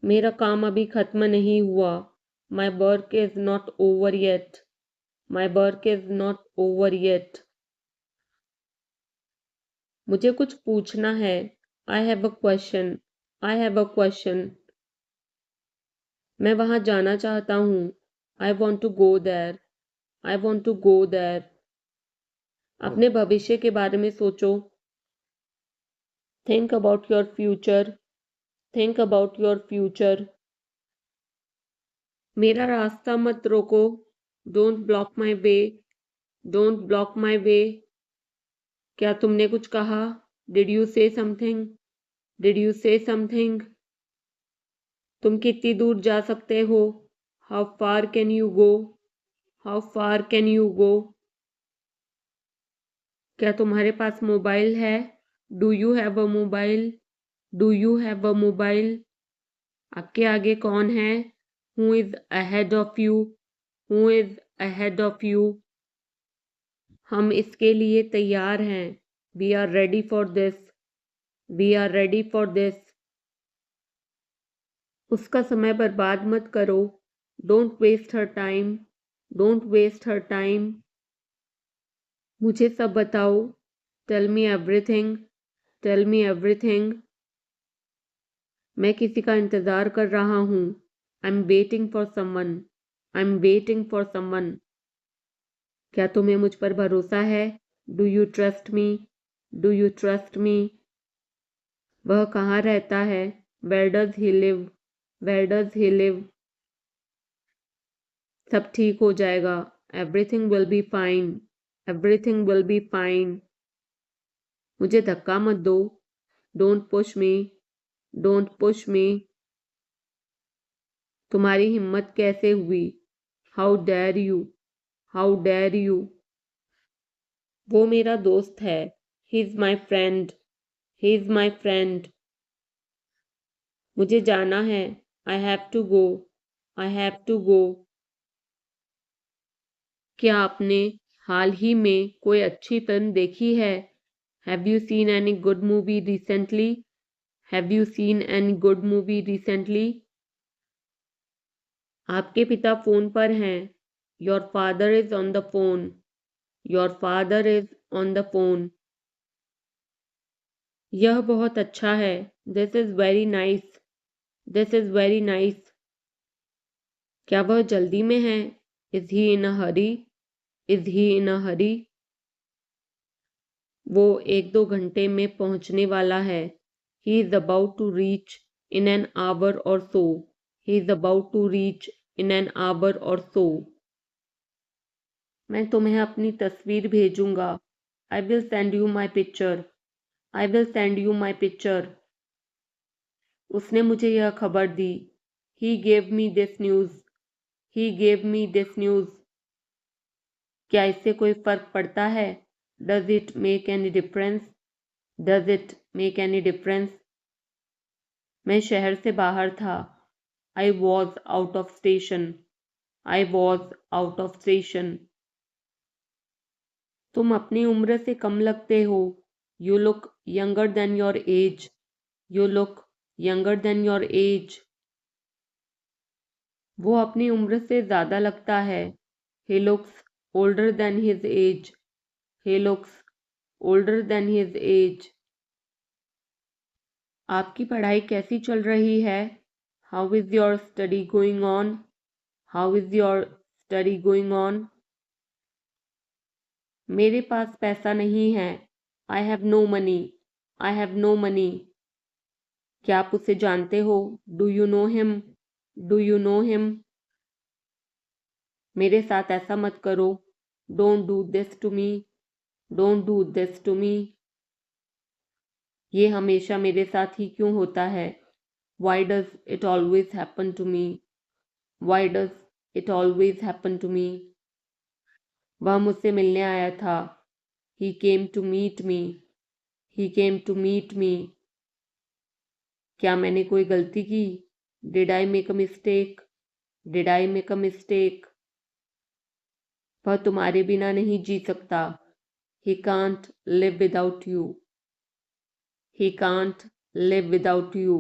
[SPEAKER 1] मेरा काम अभी खत्म नहीं हुआ। My work is not over yet. My work is not over yet. मुझे कुछ पूछना है। I have a question. I have a question. मैं वहाँ जाना चाहता हूँ। I want to go there. I want to go there. अपने भविष्य के बारे में सोचो। Think about your future. Think about your future. मेरा रास्ता मत रोको। Don't block my way. Don't block my way. क्या तुमने कुछ कहा? Did you say something? Did you say something? तुम कितनी दूर जा सकते हो? How far can you go? How far can you go? क्या तुम्हारे पास मोबाइल है? Do you have a mobile? Do you have a mobile? आपके आगे कौन है? Who is ahead of you? Who is ahead of you? हम इसके लिए तैयार हैं। We are ready for this. We are ready for this. उसका समय बर्बाद मत करो। Don't waste her time. Don't waste her time. मुझे सब बताओ। Tell me everything. Tell me everything. मैं किसी का इंतज़ार कर रहा हूँ। I'm waiting for someone. I'm waiting for someone. क्या तुम्हें मुझ पर भरोसा है? Do you trust me? Do you trust me? वह कहाँ रहता है? Where does he live? Where does he live? सब ठीक हो जाएगा। Everything will be fine. Everything will be fine. मुझे धक्का मत दो। Don't push me. Don't push me. तुम्हारी हिम्मत कैसे हुई? How dare you? How dare you. वो मेरा दोस्त है। He is my friend. He is my friend. मुझे जाना है। I have to go. I have to go. क्या आपने हाल ही में कोई अच्छी फिल्म देखी है? Have you seen any good movie recently? Have you seen any good movie recently? आपके पिता फोन पर हैं। Your father is on the phone. Your father is on the phone. यह बहुत अच्छा है। This is very nice. This is very nice. क्या वह जल्दी में है? Is he in a hurry? Is he in a hurry? वो 1-2 घंटे में पहुंचने वाला है। ही is about to reach in an hour or so. He is about to reach in an hour or so. मैं तुम्हें अपनी तस्वीर भेजूंगा। I will send you my picture. I will send you my picture. उसने मुझे यह खबर दी। He gave me this news. He gave me this news. क्या इससे कोई फर्क पड़ता है? Does it make any difference? Does it make any difference? मैं शहर से बाहर था। I was out of station. I was out of station. तुम अपनी उम्र से कम लगते हो। You look younger than your age. You look younger than your age. वो अपनी उम्र से ज़्यादा लगता है। He looks older than his age. He looks older than his age. आपकी पढ़ाई कैसी चल रही है? How is your study going on? How is your study going on? मेरे पास पैसा नहीं है। I have no money. I have no money. क्या आप उसे जानते हो? Do you know him? Do you know him? मेरे साथ ऐसा मत करो। Don't do this to me. Don't do this to me. ये हमेशा मेरे साथ ही क्यों होता है? Why does it always happen to me? Why does it always happen to me? वह मुझसे मिलने आया था। He came to meet me. He came to meet me. क्या मैंने कोई गलती की? Did I make a mistake? Did I make a mistake? वह तुम्हारे बिना नहीं जी सकता। He can't live without you. He can't live without you.